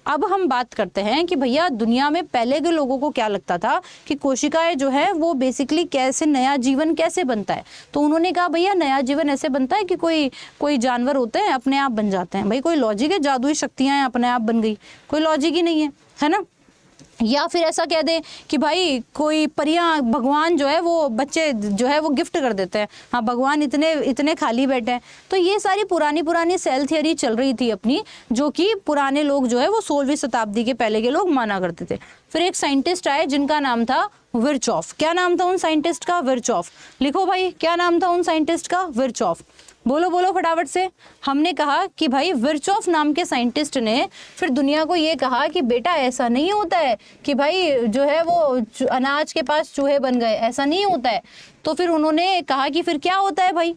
अब हम बात करते हैं कि भैया दुनिया में पहले के लोगों को क्या लगता था कि कोशिकाएं जो है वो बेसिकली कैसे, नया जीवन कैसे बनता है। तो उन्होंने कहा भैया नया जीवन ऐसे बनता है कि कोई जानवर होते हैं अपने आप बन जाते हैं। भाई कोई लॉजिक है, जादुई शक्तियां हैं अपने आप बन गई, कोई लॉजिक ही नहीं है ना। या फिर ऐसा कह दे कि भाई कोई परियां, भगवान जो है वो बच्चे जो है वो गिफ्ट कर देते हैं, हाँ भगवान इतने खाली बैठे हैं। तो ये सारी पुरानी सेल थियरी चल रही थी अपनी, जो कि पुराने लोग जो है वो 16वीं शताब्दी के पहले के लोग माना करते थे। फिर एक साइंटिस्ट आए जिनका नाम था विर्चॉफ। क्या नाम था उन साइंटिस्ट का, विर्चॉफ। लिखो भाई क्या नाम था उन साइंटिस्ट का, विर्चॉफ। बोलो बोलो फटाफट से। हमने कहा कि भाई विर्चॉफ नाम के साइंटिस्ट ने फिर दुनिया को ये कहा कि बेटा ऐसा नहीं होता है कि भाई जो है वो अनाज के पास चूहे बन गए, ऐसा नहीं होता है। तो फिर उन्होंने कहा कि फिर क्या होता है भाई।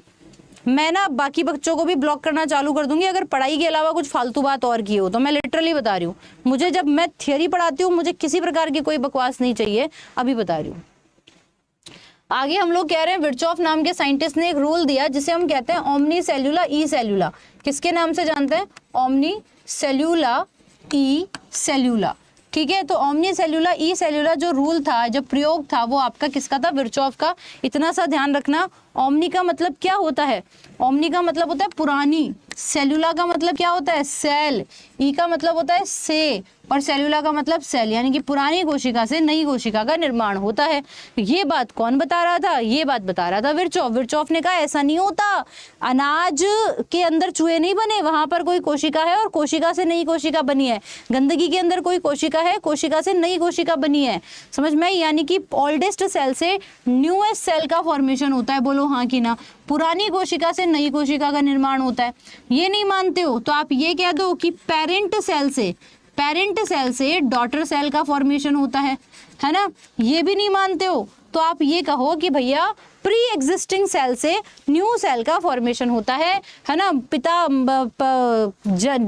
मैं ना बाकी बच्चों को भी ब्लॉक करना चालू कर दूंगी अगर पढ़ाई के अलावा कुछ फालतू बात और की हो तो। मैं लिटरली बता रही हूँ, मुझे जब मैं थियरी पढ़ाती हूँ मुझे किसी प्रकार की कोई बकवास नहीं चाहिए, अभी बता रही हूँ। आगे हम लोग कह रहे हैं विर्चॉफ नाम के साइंटिस्ट ने एक रूल दिया जिसे हम कहते हैं ओमनी सेल्यूला ई सेल्यूला। किसके नाम से जानते हैं, ओमनी सेल्यूला ई सेल्यूला। ठीक है, तो ओमनी सेल्यूला ई सेल्यूला जो रूल था, जो प्रयोग था, वो आपका किसका था, विर्चॉफ का। इतना सा ध्यान रखना, ओमनी का मतलब क्या होता है, ओमनी का मतलब होता है पुरानी, सेल्यूला का मतलब क्या होता है, सेल, ई का मतलब होता है से, और सेल्यूला का मतलब सेल, यानी कि पुरानी कोशिका से नई कोशिका का निर्माण होता है। ये बात कौन बता रहा था, ये बात बता रहा था विर्चॉफ। विर्चॉफ ने कहा ऐसा नहीं होता, अनाज के अंदर चूहे नहीं बने, वहां पर कोई कोशिका है और कोशिका से नई कोशिका बनी है। गंदगी के अंदर कोई कोशिका है, कोशिका से नई कोशिका बनी है, समझ में। यानी कि ओल्डेस्ट सेल से न्यूएस्ट सेल का फॉर्मेशन होता है, बोलो हाँ कि ना। पुरानी कोशिका से नई कोशिका का निर्माण होता है। ये नहीं मानते हो तो आप ये कह दो कि पेरेंट सेल से डॉटर सेल का फॉर्मेशन होता है ना। ये भी नहीं मानते हो तो आप ये कहो कि भैया प्री एग्जिस्टिंग सेल से न्यू सेल का फॉर्मेशन होता है ना।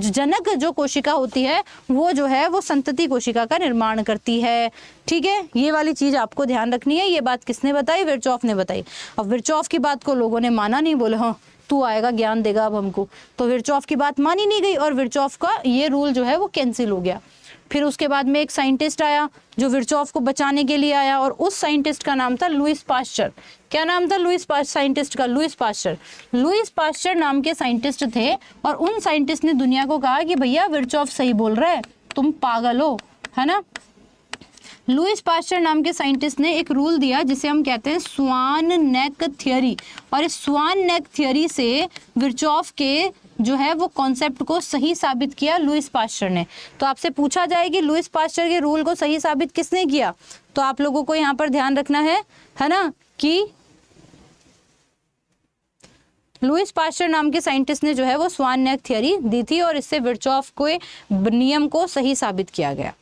जनक जो कोशिका होती है वो जो है वो संतति कोशिका का निर्माण करती है। ठीक है, ये वाली चीज आपको ध्यान रखनी है। ये बात किसने बताई, विर्चॉफ ने बताई। अब विर्चॉफ की बात को लोगों ने माना नहीं, बोले हाँ तू आएगा ज्ञान देगा अब हमको, तो विर्चॉफ की बात मानी नहीं गई और विर्चॉफ का ये रूल जो है वो कैंसिल हो गया। फिर उसके बाद में एक साइंटिस्ट आया जो विर्चॉफ को बचाने के लिए आया और उस साइंटिस्ट का नाम था लुईस पास्चर। क्या नाम था साइंटिस्ट का, लुईस पास्चर। लुईस पास्चर नाम के साइंटिस्ट थे और उन साइंटिस्ट ने दुनिया को कहा कि भैया विर्चॉफ सही बोल रहा है, तुम पागल हो, है ना। लुईस पास्चर नाम के साइंटिस्ट ने एक रूल दिया जिसे हम कहते हैं स्वान नेक थियरी, और इस स्वान नेक थियरी से विर्चॉफ के जो है वो कॉन्सेप्ट को सही साबित किया लुईस पास्चर ने। तो आपसे पूछा जाए कि लुईस पास्चर के रूल को सही साबित किसने किया, तो आप लोगों को यहाँ पर ध्यान रखना है ना, कि लुईस पास्चर नाम के साइंटिस्ट ने जो है वो स्वान नेक थियरी दी थी और इससे विर्चॉफ के नियम को सही साबित किया गया।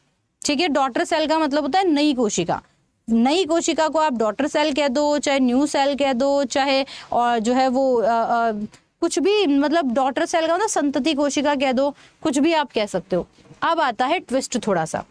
ठीक है, डॉटर सेल का मतलब होता है नई कोशिका। नई कोशिका को आप डॉटर सेल कह दो, चाहे न्यू सेल कह दो, चाहे और जो है वो कुछ भी, मतलब डॉटर सेल का मतलब संतति कोशिका कह दो, कुछ भी आप कह सकते हो। अब आता है ट्विस्ट थोड़ा सा,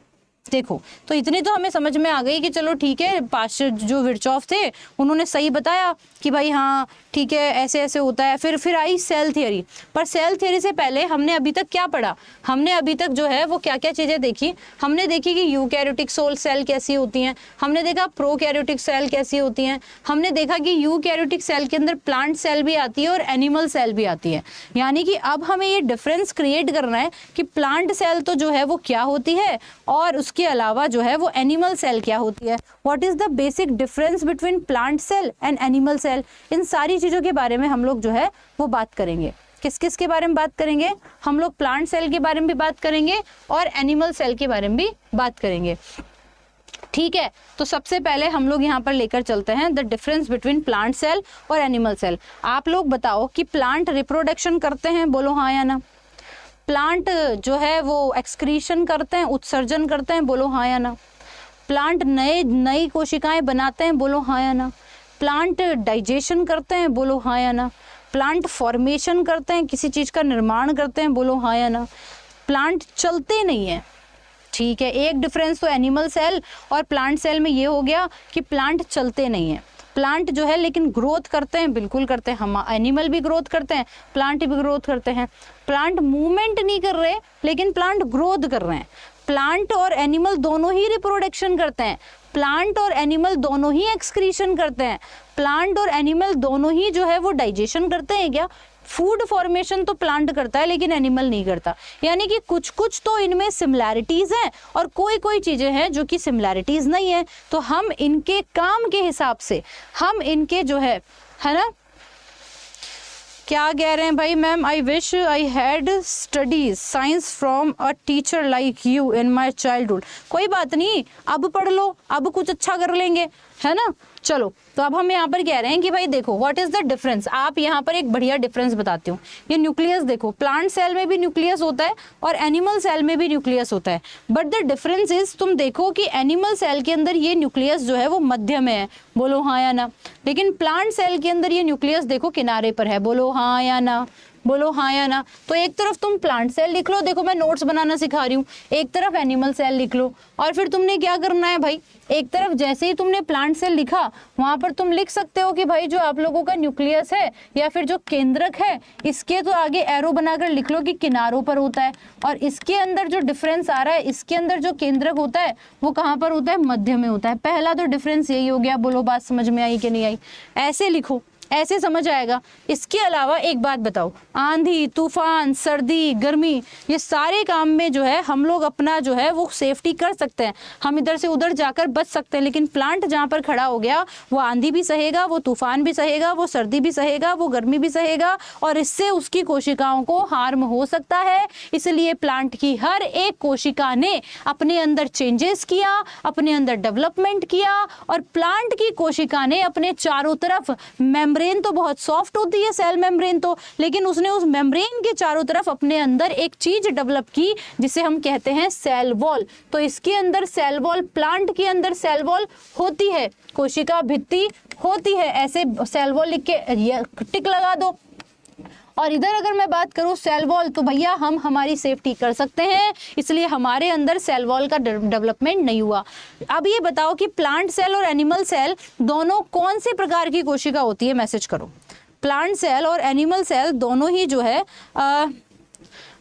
देखो तो इतनी तो हमें समझ में आ गई कि चलो ठीक है, पाश्चर जो विर्चॉफ थे उन्होंने सही बताया कि भाई हाँ ठीक है ऐसे ऐसे होता है। फिर आई सेल थ्योरी, पर सेल थ्योरी से पहले हमने अभी तक क्या पढ़ा, हमने अभी तक जो है वो क्या क्या चीजें देखी। हमने देखी कि यूकैरियोटिक सेल कैसी होती हैं, हमने देखा प्रोकैरियोटिक सेल कैसी होती हैं, हमने देखा कि यूकैरियोटिक सेल के अंदर प्लांट सेल भी आती है और एनिमल सेल भी आती है। यानी कि अब हमें ये डिफरेंस क्रिएट करना है कि प्लांट सेल तो जो है वो क्या होती है और उसके अलावा जो है वो एनिमल सेल क्या होती है। What is the basic difference between plant cell and animal cell, इन सारी चीजों के बारे में हम लोग जो है वो बात करेंगे। किस किस के बारे में बात करेंगे, हम लोग प्लांट सेल के बारे में भी बात करेंगे और एनिमल सेल के बारे में भी बात करेंगे। ठीक है, तो सबसे पहले हम लोग यहाँ पर लेकर चलते हैं the difference between plant cell और एनिमल सेल। आप लोग बताओ कि प्लांट रिप्रोडक्शन करते हैं, बोलो हाँ या ना। प्लांट जो है वो एक्सक्रीशन करते हैं, उत्सर्जन करते हैं, बोलो हाँ या ना। प्लांट नई कोशिकाएं बनाते हैं, बोलो हाँ या ना। प्लांट डाइजेशन करते हैं, बोलो हाँ या ना। प्लांट फॉर्मेशन करते हैं, किसी चीज का निर्माण करते हैं, बोलो हाँ या ना। प्लांट चलते नहीं है। ठीक है, एक डिफरेंस तो एनिमल सेल और प्लांट सेल में ये हो गया कि प्लांट चलते नहीं है। प्लांट जो है लेकिन ग्रोथ करते हैं, बिल्कुल करते हैं, हम एनिमल भी ग्रोथ करते हैं, प्लांट भी ग्रोथ करते हैं। प्लांट मूवमेंट नहीं कर रहे लेकिन प्लांट ग्रोथ कर रहे हैं। प्लांट और एनिमल दोनों ही रिप्रोडक्शन करते हैं, प्लांट और एनिमल दोनों ही एक्सक्रीशन करते हैं, प्लांट और एनिमल दोनों ही जो है वो डाइजेशन करते हैं। क्या फूड फॉर्मेशन तो प्लांट करता है लेकिन एनिमल नहीं करता। यानी कि कुछ कुछ तो इनमें सिमिलैरिटीज हैं और कोई कोई चीजें हैं जो कि सिमिलैरिटीज नहीं है। तो हम इनके काम के हिसाब से हम इनके जो है ना, क्या कह रहे हैं भाई ma'am, I wish I had studies science from a teacher like you in my childhood. कोई बात नहीं, अब पढ़ लो, अब कुछ अच्छा कर लेंगे, है ना। चलो, तो अब हम यहाँ पर कह रहे हैं कि भाई देखो व्हाट इज द डिफरेंस। आप यहाँ पर एक बढ़िया डिफरेंस बताती हूँ। ये न्यूक्लियस देखो, प्लांट सेल में भी न्यूक्लियस होता है और एनिमल सेल में भी न्यूक्लियस होता है, बट द डिफरेंस इज, तुम देखो कि एनिमल सेल के अंदर ये न्यूक्लियस जो है वो मध्य में है, बोलो हाँ या ना। लेकिन प्लांट सेल के अंदर ये न्यूक्लियस देखो किनारे पर है, बोलो हाँ या ना, बोलो हाँ या ना। तो एक तरफ तुम प्लांट सेल लिख लो, देखो मैं नोट्स बनाना सिखा रही हूँ, एक तरफ एनिमल सेल लिख लो। और फिर तुमने क्या करना है भाई, एक तरफ जैसे ही तुमने प्लांट सेल लिखा वहां पर तुम लिख सकते हो कि भाई जो आप लोगों का न्यूक्लियस है या फिर जो केंद्रक है, इसके तो आगे एरो बनाकर लिख लो कि किनारों पर होता है, और इसके अंदर जो डिफरेंस आ रहा है, इसके अंदर जो केंद्रक होता है वो कहाँ पर होता है, मध्य में होता है। पहला तो डिफरेंस यही हो गया। बोलो बात समझ में आई कि नहीं आई, ऐसे लिखो, ऐसे समझ आएगा। इसके अलावा एक बात बताओ, आंधी तूफान सर्दी गर्मी ये सारे काम में जो है हम लोग अपना जो है वो सेफ्टी कर सकते हैं, हम इधर से उधर जाकर बच सकते हैं। लेकिन प्लांट जहाँ पर खड़ा हो गया वो आंधी भी सहेगा, वो तूफान भी सहेगा, वो सर्दी भी सहेगा, वो गर्मी भी सहेगा, और इससे उसकी कोशिकाओं को हार्म हो सकता है। इसलिए प्लांट की हर एक कोशिका ने अपने अंदर चेंजेस किया, अपने अंदर डेवलपमेंट किया, और प्लांट की कोशिका ने अपने चारों तरफ मेम्ब्रेन तो बहुत सॉफ्ट होती है सेल मेम्ब्रेन तो, लेकिन उसने उस मेम्ब्रेन के चारों तरफ अपने अंदर एक चीज डेवलप की जिसे हम कहते हैं सेल वॉल। तो इसके अंदर सेल वॉल, प्लांट के अंदर सेल वॉल होती है, कोशिका भित्ति होती है। ऐसे सेल वॉल लिख के टिक लगा दो। और इधर अगर मैं बात करूं सेल वॉल, तो भैया हम हमारी सेफ्टी कर सकते हैं, इसलिए हमारे अंदर सेल वॉल का डेवलपमेंट नहीं हुआ। अब ये बताओ कि प्लांट सेल और एनिमल सेल दोनों कौन से प्रकार की कोशिका होती है, मैसेज करो। प्लांट सेल और एनिमल सेल दोनों ही जो है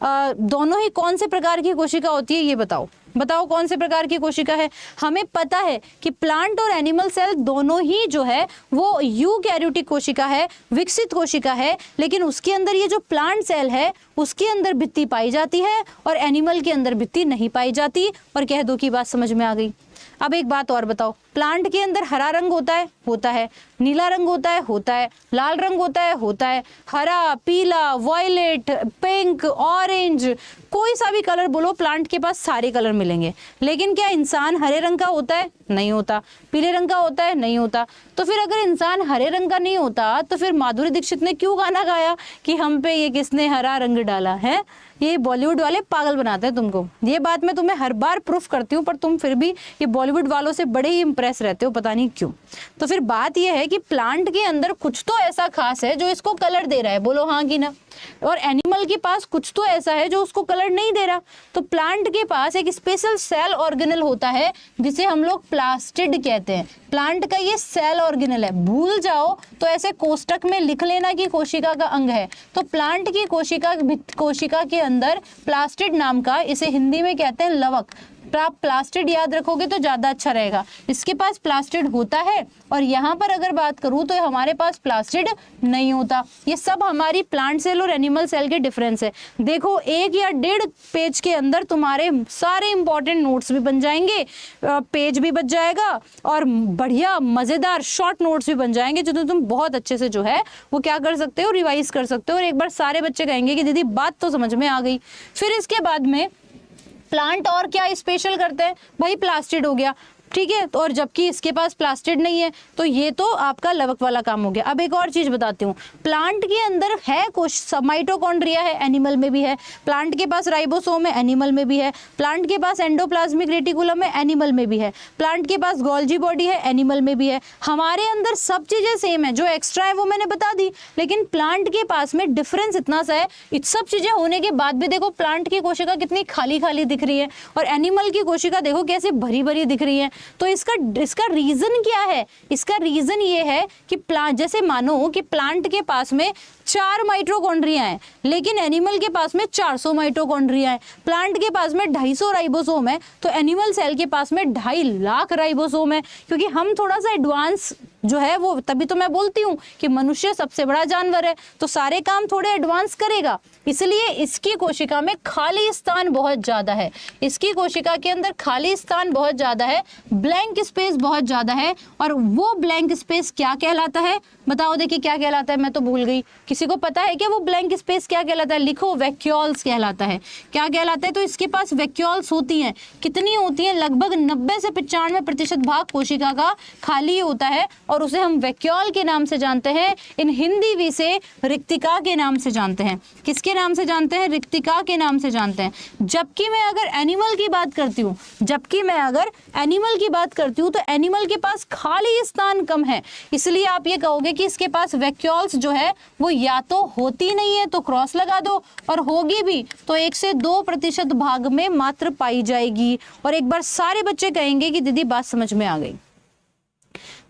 दोनों ही कौन से प्रकार की कोशिका होती है, ये बताओ। बताओ कौन से प्रकार की कोशिका है। हमें पता है कि प्लांट और एनिमल सेल दोनों ही जो है वो यूकैरियोटिक कोशिका है, विकसित कोशिका है, लेकिन उसके अंदर ये जो प्लांट सेल है उसके अंदर भित्ति पाई जाती है और एनिमल के अंदर भित्ति नहीं पाई जाती। और कह दो कि बात समझ में आ गई। अब एक बात और बताओ, प्लांट के अंदर हरा रंग होता है, होता है, नीला रंग होता है, होता है, लाल रंग होता है, होता है, हरा पीला वायलेट पिंक ऑरेंज कोई सा भी कलर बोलो, प्लांट के पास सारे कलर मिलेंगे। लेकिन क्या इंसान हरे रंग का होता है, नहीं होता। पीले रंग का होता है, नहीं होता। तो फिर अगर इंसान हरे रंग का नहीं होता तो फिर माधुरी दीक्षित ने क्यों गाना गाया कि हम पे ये किसने हरा रंग डाला है। ये बॉलीवुड वाले पागल बनाते हैं तुमको। ये बात मैं तुम्हें हर बार प्रूफ करती हूँ, पर तुम फिर भी ये बॉलीवुड वालों से बड़े ही इंप्रेस रहते हो, पता नहीं क्यों। तो फिर फिर बात यह है कि प्लांट के अंदर कुछ तो ऐसा खास है जो इसको कलर दे रहा है, बोलो हाँ कि ना, और एनिमल के पास कुछ तो ऐसा है जो उसको कलर नहीं दे रहा। तो प्लांट के पास एक स्पेशल सेल ऑर्गेनल होता है जिसे हम लोग प्लास्टिड कहते हैं। प्लांट का ये सेल ऑर्गेनल है, भूल जाओ तो ऐसे कोष्टक में लिख लेना कि कोशिका का अंग है। तो प्लांट की कोशिका के अंदर प्लास्टिड नाम का, इसे हिंदी में कहते हैं लवक, आप प्लास्टिड याद रखोगे तो ज्यादा अच्छा रहेगा। इसके पास प्लास्टिड होता है, और यहाँ पर अगर बात करूं तो हमारे पास प्लास्टिड नहीं होता। ये सब हमारी प्लांट सेल और एनिमल सेल के डिफरेंस है। देखो 1 या 1.5 पेज के अंदर तुम्हारे सारे इंपॉर्टेंट नोट्स भी बन जाएंगे, पेज भी बच जाएगा, और बढ़िया मजेदार शॉर्ट नोट्स भी बन जाएंगे जो तुम बहुत अच्छे से जो है वो क्या कर सकते हो, रिवाइज कर सकते हो। और एक बार सारे बच्चे कहेंगे कि दीदी बात तो समझ में आ गई। फिर इसके बाद में प्लांट और क्या स्पेशल करते हैं, भाई प्लास्टिड हो गया, ठीक है, तो और जबकि इसके पास प्लास्टिड नहीं है, तो ये तो आपका लवक वाला काम हो गया। अब एक और चीज बताती हूँ, प्लांट के अंदर है कुछ माइटोकॉन्ड्रिया है, एनिमल में भी है। प्लांट के पास राइबोसोम है, एनिमल में भी है। प्लांट के पास एंडोप्लाज्मिक रेटिकुलम है, एनिमल में भी है। प्लांट के पास गोल्जी बॉडी है, एनिमल में भी है। हमारे अंदर सब चीजें सेम है, जो एक्स्ट्रा है वो मैंने बता दी, लेकिन प्लांट के पास में डिफरेंस इतना सा है। इन सब चीजें होने के बाद भी देखो प्लांट की कोशिका कितनी खाली खाली दिख रही है, और एनिमल की कोशिका देखो कैसे भरी भरी दिख रही है। तो इसका रीजन क्या है? इसका रीजन ये है कि प्लांट, जैसे मानो कि प्लांट के पास में 4 माइटोकॉन्ड्रिया हैं, लेकिन एनिमल के पास में 400 माइटोकॉन्ड्रिया हैं। प्लांट के पास में 250 राइबोसोम है, तो एनिमल सेल के पास में 2.5 लाख राइबोसोम है। क्योंकि हम थोड़ा सा एडवांस जो है वो, तभी तो मैं बोलती हूँ कि मनुष्य सबसे बड़ा जानवर है, तो सारे काम थोड़े एडवांस करेगा, इसलिए इसकी कोशिका में खाली स्थान बहुत ज्यादा है। इसकी कोशिका के अंदर खाली स्थान बहुत ज्यादा है, ब्लैंक स्पेस बहुत ज्यादा है। और वो ब्लैंक स्पेस क्या कहलाता है, बताओ देखिए क्या कहलाता है, मैं तो भूल गई। किसी को पता है क्या वो ब्लैंक स्पेस क्या कहलाता है? लिखो, वैक्यूल्स कहलाता है। क्या कहलाता है? तो इसके पास वैक्यूल्स होती हैं। कितनी होती हैं? लगभग 90 से 95% भाग कोशिका का खाली होता है, और उसे हम वैक्यूल के नाम से जानते हैं। इन हिंदी भी से रिक्तिका के नाम से जानते हैं। किसके नाम से जानते हैं? रिक्तिका के नाम से जानते हैं। जबकि मैं अगर एनिमल की बात करती हूँ, तो एनिमल के पास खाली स्थान कम है, इसलिए आप ये कहोगे कि इसके पास वैक्यूल्स जो है वो या तो होती नहीं है तो क्रॉस लगा दो, और होगी भी तो 1 से 2% भाग में मात्र पाई जाएगी। और एक बार सारे बच्चे कहेंगे कि दीदी बात समझ में आ गई।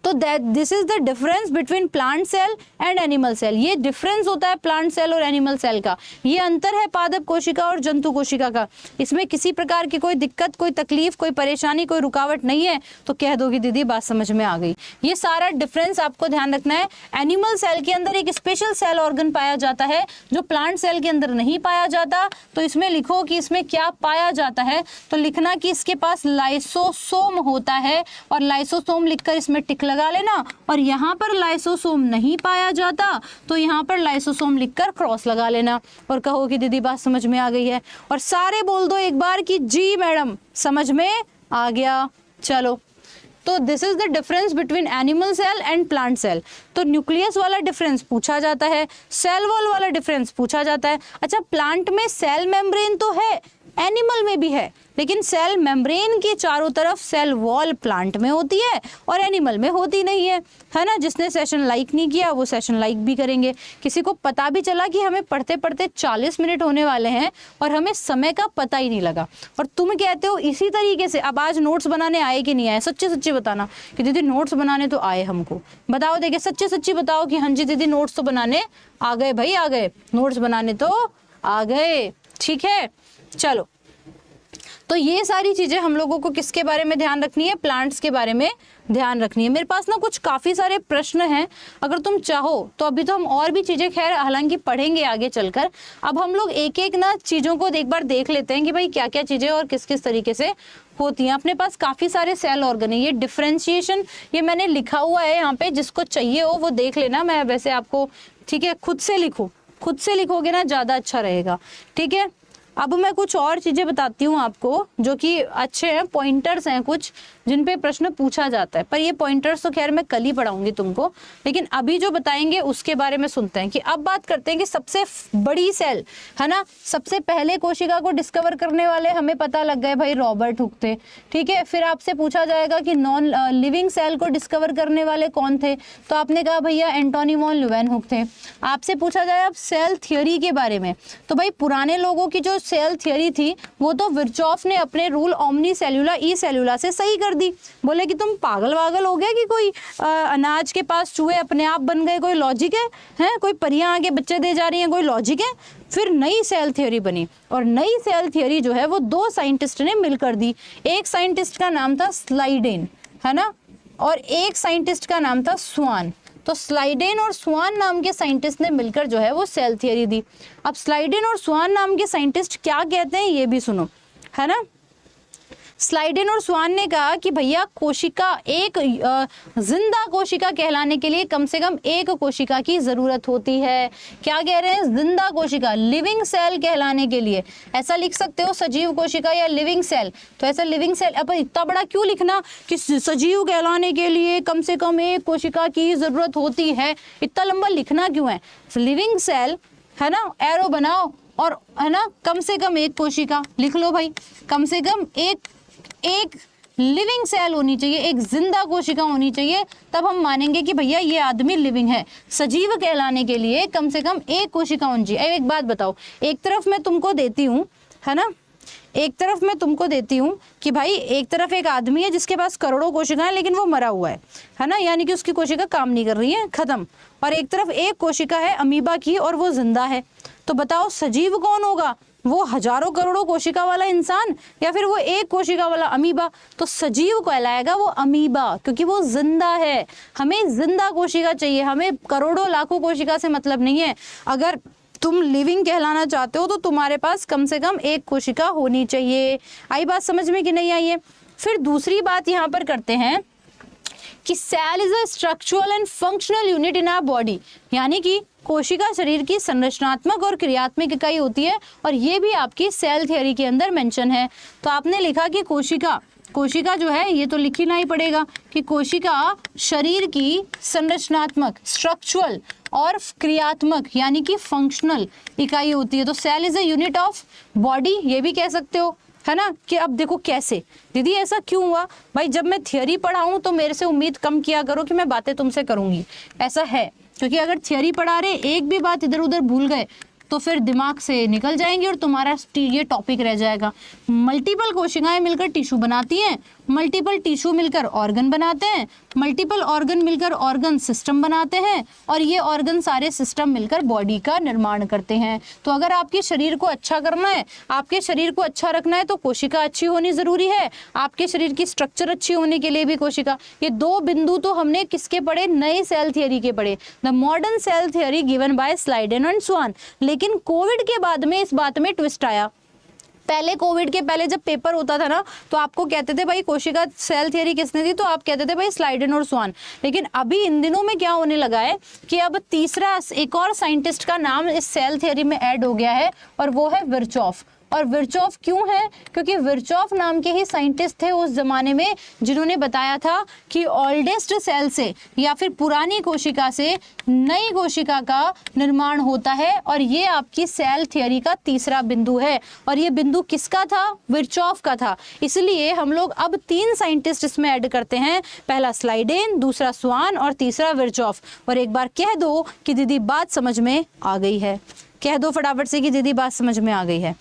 तो this is the difference between plant cell and animal cell. ये डिफरेंस होता है प्लांट सेल और एनिमल सेल का, ये अंतर है पादप कोशिका और जंतु कोशिका का। इसमें किसी प्रकार की कोई दिक्कत, कोई तकलीफ, कोई परेशानी, कोई रुकावट नहीं है तो कह दोगी दीदी बात समझ में आ गई। ये सारा डिफरेंस आपको ध्यान रखना है। एनिमल सेल के अंदर एक स्पेशल सेल ऑर्गन पाया जाता है जो प्लांट सेल के अंदर नहीं पाया जाता। तो इसमें लिखो कि इसमें क्या पाया जाता है, तो लिखना कि इसके पास लाइसोसोम होता है, और लाइसोसोम लिखकर इसमें टिक लगा लेना। और यहाँ पर लाइसोसोम नहीं पाया जाता तो यहाँ पर लाइसोसोम लिखकर क्रॉस लगा लेना, और कहो कि दीदी बात समझ में आ गई है। और सारे बोल दो एक बार कि जी मैडम समझ में आ गया। चलो, तो this is the difference between animal cell and plant cell. तो न्यूक्लियस वाला डिफरेंस पूछा जाता है, सेल वॉल वाला डिफरेंस पूछा जाता है। अच्छा, प्लांट में सेल मेम्ब्रेन तो है, एनिमल में भी है, लेकिन सेल मेम्ब्रेन के चारों तरफ सेल वॉल प्लांट में होती है और एनिमल में होती नहीं है ना। जिसने सेशन लाइक नहीं किया वो सेशन लाइक भी करेंगे। किसी को पता भी चला कि हमें पढ़ते पढ़ते 40 मिनट होने वाले हैं और हमें समय का पता ही नहीं लगा, और तुम कहते हो इसी तरीके से। अब आज नोट्स बनाने आए कि नहीं आए? सच्चे सच्चे बताना कि दीदी नोट्स बनाने तो आए हमको। बताओ, देखिए सच्चे सच्ची बताओ कि हाँ जी दीदी नोट्स तो बनाने आ गए। भाई आ गए, नोट्स बनाने तो आ गए, ठीक है। चलो, तो ये सारी चीजें हम लोगों को किसके बारे में ध्यान रखनी है? प्लांट्स के बारे में ध्यान रखनी है। मेरे पास ना कुछ काफी सारे प्रश्न हैं, अगर तुम चाहो तो अभी तो हम और भी चीजें खैर हालांकि पढ़ेंगे आगे चलकर। अब हम लोग एक एक ना चीजों को एक बार देख लेते हैं कि भाई क्या क्या चीजें और किस किस तरीके से होती हैं। अपने पास काफी सारे सेल ऑर्गन है। ये डिफरेंशिएशन ये मैंने लिखा हुआ है यहाँ पे, जिसको चाहिए हो वो देख लेना। मैं वैसे आपको, ठीक है, खुद से लिखो, खुद से लिखोगे ना ज्यादा अच्छा रहेगा, ठीक है। अब मैं कुछ और चीजें बताती हूँ आपको जो कि अच्छे हैं, पॉइंटर्स हैं कुछ जिन पे प्रश्न पूछा जाता है, पर ये पॉइंटर्स तो खैर मैं कल ही पढ़ाऊंगी तुमको, लेकिन अभी जो बताएंगे उसके बारे में सुनते हैं। कि अब बात करते हैं कि सबसे बड़ी सेल है ना, सबसे पहले कोशिका को डिस्कवर करने वाले हमें पता लग गए भाई रॉबर्ट हुक थे, ठीक है। फिर आपसे पूछा जाएगा कि नॉन लिविंग सेल को डिस्कवर करने वाले कौन थे, तो आपने कहा भैया एंटोनी वॉन ल्यूवेनहुक थे। आपसे पूछा जाए अब सेल थ्योरी के बारे में, तो भाई पुराने लोगों की जो सेल थ्योरी थी वो तो विर्चॉफ ने अपने रूल ओमनी सेल्यूला ई सेल्यूला से सही कर दी। बोले कि तुम पागल वागल हो गया कि कोई अनाज के पास चूहे अपने आप बन गए, कोई लॉजिक है? कोई परियां आगे बच्चे दे जा रही हैं, कोई लॉजिक है? फिर नई सेल थ्योरी बनी, और नई सेल थ्योरी जो है वो दो साइंटिस्ट ने मिलकर दी। एक साइंटिस्ट का नाम था स्लाइडेन, है ना, और एक साइंटिस्ट का नाम था स्वान। तो स्लाइडेन और स्वान नाम के साइंटिस्ट ने मिलकर जो है वो सेल थ्योरी दी। अब स्लाइडेन और स्वान नाम के साइंटिस्ट क्या कहते हैं ये भी सुनो, है ना। स्लाइडेन और स्वान ने कहा कि भैया कोशिका, एक जिंदा कोशिका कहलाने के लिए कम से कम एक कोशिका की जरूरत होती है। क्या कह रहे हैं? जिंदा कोशिका, लिविंग सेल कहलाने के लिए। ऐसा लिख सकते हो सजीव कोशिका या लिविंग सेल, तो ऐसा लिविंग सेल अब इतना बड़ा क्यों लिखना कि सजीव कहलाने के लिए कम से कम एक कोशिका की जरूरत होती है, इतना लंबा लिखना क्यों है? लिविंग सेल, है ना, एरो बनाओ और है ना कम से कम एक कोशिका लिख लो भाई, कम से कम एक लिविंग सेल होनी चाहिए, एक जिंदा कोशिका होनी चाहिए, तब हम मानेंगे कि भैया ये आदमी लिविंग है। सजीव कहलाने के लिए कम से कम एक कोशिका होनी चाहिए। एक बात बताओ, एक तरफ मैं तुमको देती हूँ, है ना, एक तरफ मैं तुमको देती हूँ कि भाई एक तरफ एक आदमी है जिसके पास करोड़ों कोशिकाएं लेकिन वो मरा हुआ है ना, यानी कि उसकी कोशिका काम नहीं कर रही है, खत्म। और एक तरफ एक कोशिका है अमीबा की और वो जिंदा है। तो बताओ सजीव कौन होगा? वो हजारों करोड़ों कोशिका वाला इंसान या फिर वो एक कोशिका वाला अमीबा? तो सजीव कहलाएगा वो अमीबा, क्योंकि वो जिंदा है। हमें जिंदा कोशिका चाहिए, हमें करोड़ों लाखों कोशिका से मतलब नहीं है। अगर तुम लिविंग कहलाना चाहते हो तो तुम्हारे पास कम से कम एक कोशिका होनी चाहिए। आई बात समझ में कि नहीं आई है? फिर दूसरी बात यहाँ पर करते हैं कि cell is a structural and functional unit in our body, यानी कि कोशिका शरीर की संरचनात्मक और क्रियात्मक इकाई होती है, और ये भी आपकी सेल थ्योरी के अंदर मेंशन है। तो आपने लिखा कि कोशिका जो है, ये तो लिखना ही पड़ेगा कि कोशिका शरीर की संरचनात्मक, स्ट्रक्चरल और क्रियात्मक यानी कि फंक्शनल इकाई होती है। तो cell is a unit of body, ये भी कह सकते हो, है ना। कि अब देखो कैसे दीदी ऐसा क्यों हुआ? भाई जब मैं थ्योरी पढ़ाऊं तो मेरे से उम्मीद कम किया करो कि मैं बातें तुमसे करूंगी, ऐसा है, क्योंकि अगर थ्योरी पढ़ा रहे एक भी बात इधर उधर भूल गए तो फिर दिमाग से निकल जाएंगे और तुम्हारा ये टॉपिक रह जाएगा। मल्टीपल कोशिकाएं मिलकर टिश्यू बनाती हैं, मल्टीपल टिश्यू मिलकर ऑर्गन बनाते हैं, मल्टीपल ऑर्गन मिलकर ऑर्गन सिस्टम बनाते हैं, और ये ऑर्गन सारे सिस्टम मिलकर बॉडी का निर्माण करते हैं। तो अगर आपके शरीर को अच्छा करना है, आपके शरीर को अच्छा रखना है, तो कोशिका अच्छी होनी जरूरी है। आपके शरीर की स्ट्रक्चर अच्छी होने के लिए भी कोशिका। ये दो बिंदु तो हमने किसके पढ़े? नए सेल थियरी के पढ़े, the modern cell theory given by Schleiden and Schwann. लेकिन कोविड के बाद में इस बात में ट्विस्ट आया। पहले कोविड के पहले जब पेपर होता था ना, तो आपको कहते थे भाई कोशिका सेल थियरी किसने दी, तो आप कहते थे भाई स्लाइडेन और स्वान। लेकिन अभी इन दिनों में क्या होने लगा है कि अब तीसरा एक और साइंटिस्ट का नाम इस सेल थियरी में ऐड हो गया है, और वो है विर्चॉफ। और विर्चॉफ क्यों है? क्योंकि विर्चॉफ नाम के ही साइंटिस्ट थे उस जमाने में जिन्होंने बताया था कि ओल्डेस्ट सेल से या फिर पुरानी कोशिका से नई कोशिका का निर्माण होता है, और ये आपकी सेल थियरी का तीसरा बिंदु है। और ये बिंदु किसका था? विर्चॉफ का था। इसलिए हम लोग अब 3 साइंटिस्ट इसमें ऐड करते हैं, पहला स्लाइडेन, दूसरा स्वान और तीसरा विर्चॉफ। और एक बार कह दो कि दीदी बात समझ में आ गई है, कह दो फटाफट से कि दीदी बात समझ में आ गई है।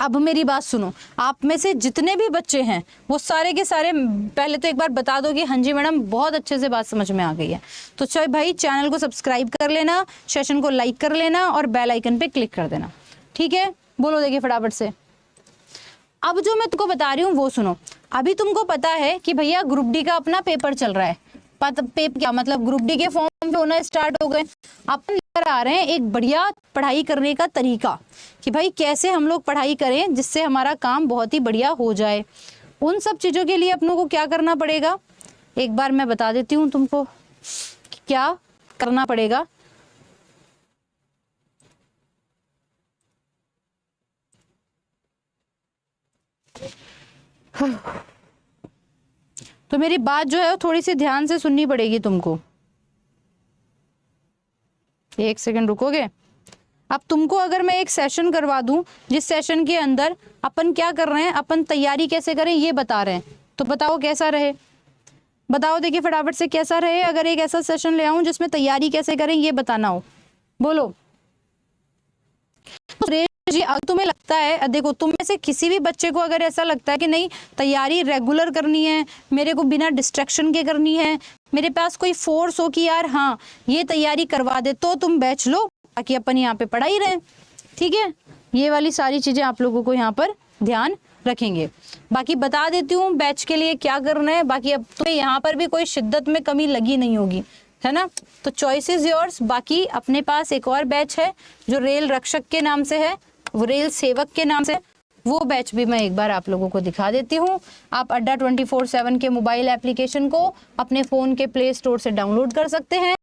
अब मेरी बात सुनो, आप में से जितने भी बच्चे हैं वो सारे के सारे पहले तो एक बार बता दो कि हाँ जी मैडम बहुत अच्छे से बात समझ में आ गई है। तो चलो भाई चैनल को सब्सक्राइब कर लेना, सेशन को लाइक कर लेना और बेल आइकन पे क्लिक कर देना, ठीक है? बोलो देखिए फटाफट से। अब जो मैं तुमको बता रही हूँ वो सुनो। अभी तुमको पता है कि भैया ग्रुप डी का अपना पेपर चल रहा है। पेपर क्या मतलब, ग्रुप डी के फॉर्म पे होना स्टार्ट हो गए। अपन लेकर आ रहे हैं एक बढ़िया पढ़ाई करने का तरीका कि भाई कैसे हम लोग पढ़ाई करें जिससे हमारा काम बहुत ही बढ़िया हो जाए। उन सब चीजों के लिए अपनों को क्या करना पड़ेगा, एक बार मैं बता देती हूँ तुमको क्या करना पड़ेगा। तो मेरी बात जो है वो थोड़ी सी ध्यान से सुननी पड़ेगी तुमको। एक सेकंड रुकोगे? अब तुमको अगर मैं एक सेशन करवा दूं जिस सेशन के अंदर अपन क्या कर रहे हैं, अपन तैयारी कैसे करें ये बता रहे हैं, तो बताओ कैसा रहे? बताओ देखिए फटाफट से कैसा रहे अगर एक ऐसा सेशन ले आऊं जिसमें तैयारी कैसे करें ये बताना हो, बोलो। जी अगर तुम्हें लगता है, देखो तुम में से किसी भी बच्चे को अगर ऐसा लगता है कि नहीं तैयारी रेगुलर करनी है, मेरे को बिना डिस्ट्रैक्शन के करनी है, मेरे पास कोई फोर्स हो कि यार हाँ ये तैयारी करवा दे, तो तुम बैच लो, ताकि अपन यहाँ पे पढ़ा ही रहे। ठीक है, ये वाली सारी चीजें आप लोगों को यहाँ पर ध्यान रखेंगे। बाकी बता देती हूँ बैच के लिए क्या करना है। बाकी अब तुम्हें यहाँ पर भी कोई शिद्दत में कमी लगी नहीं होगी, है ना? तो चॉइस इज योर्स। बाकी अपने पास एक और बैच है जो रेल रक्षक के नाम से है, वो रेल सेवक के नाम से, वो बैच भी मैं एक बार आप लोगों को दिखा देती हूँ। आप अड्डा 24/7 के मोबाइल एप्लीकेशन को अपने फोन के प्ले स्टोर से डाउनलोड कर सकते हैं।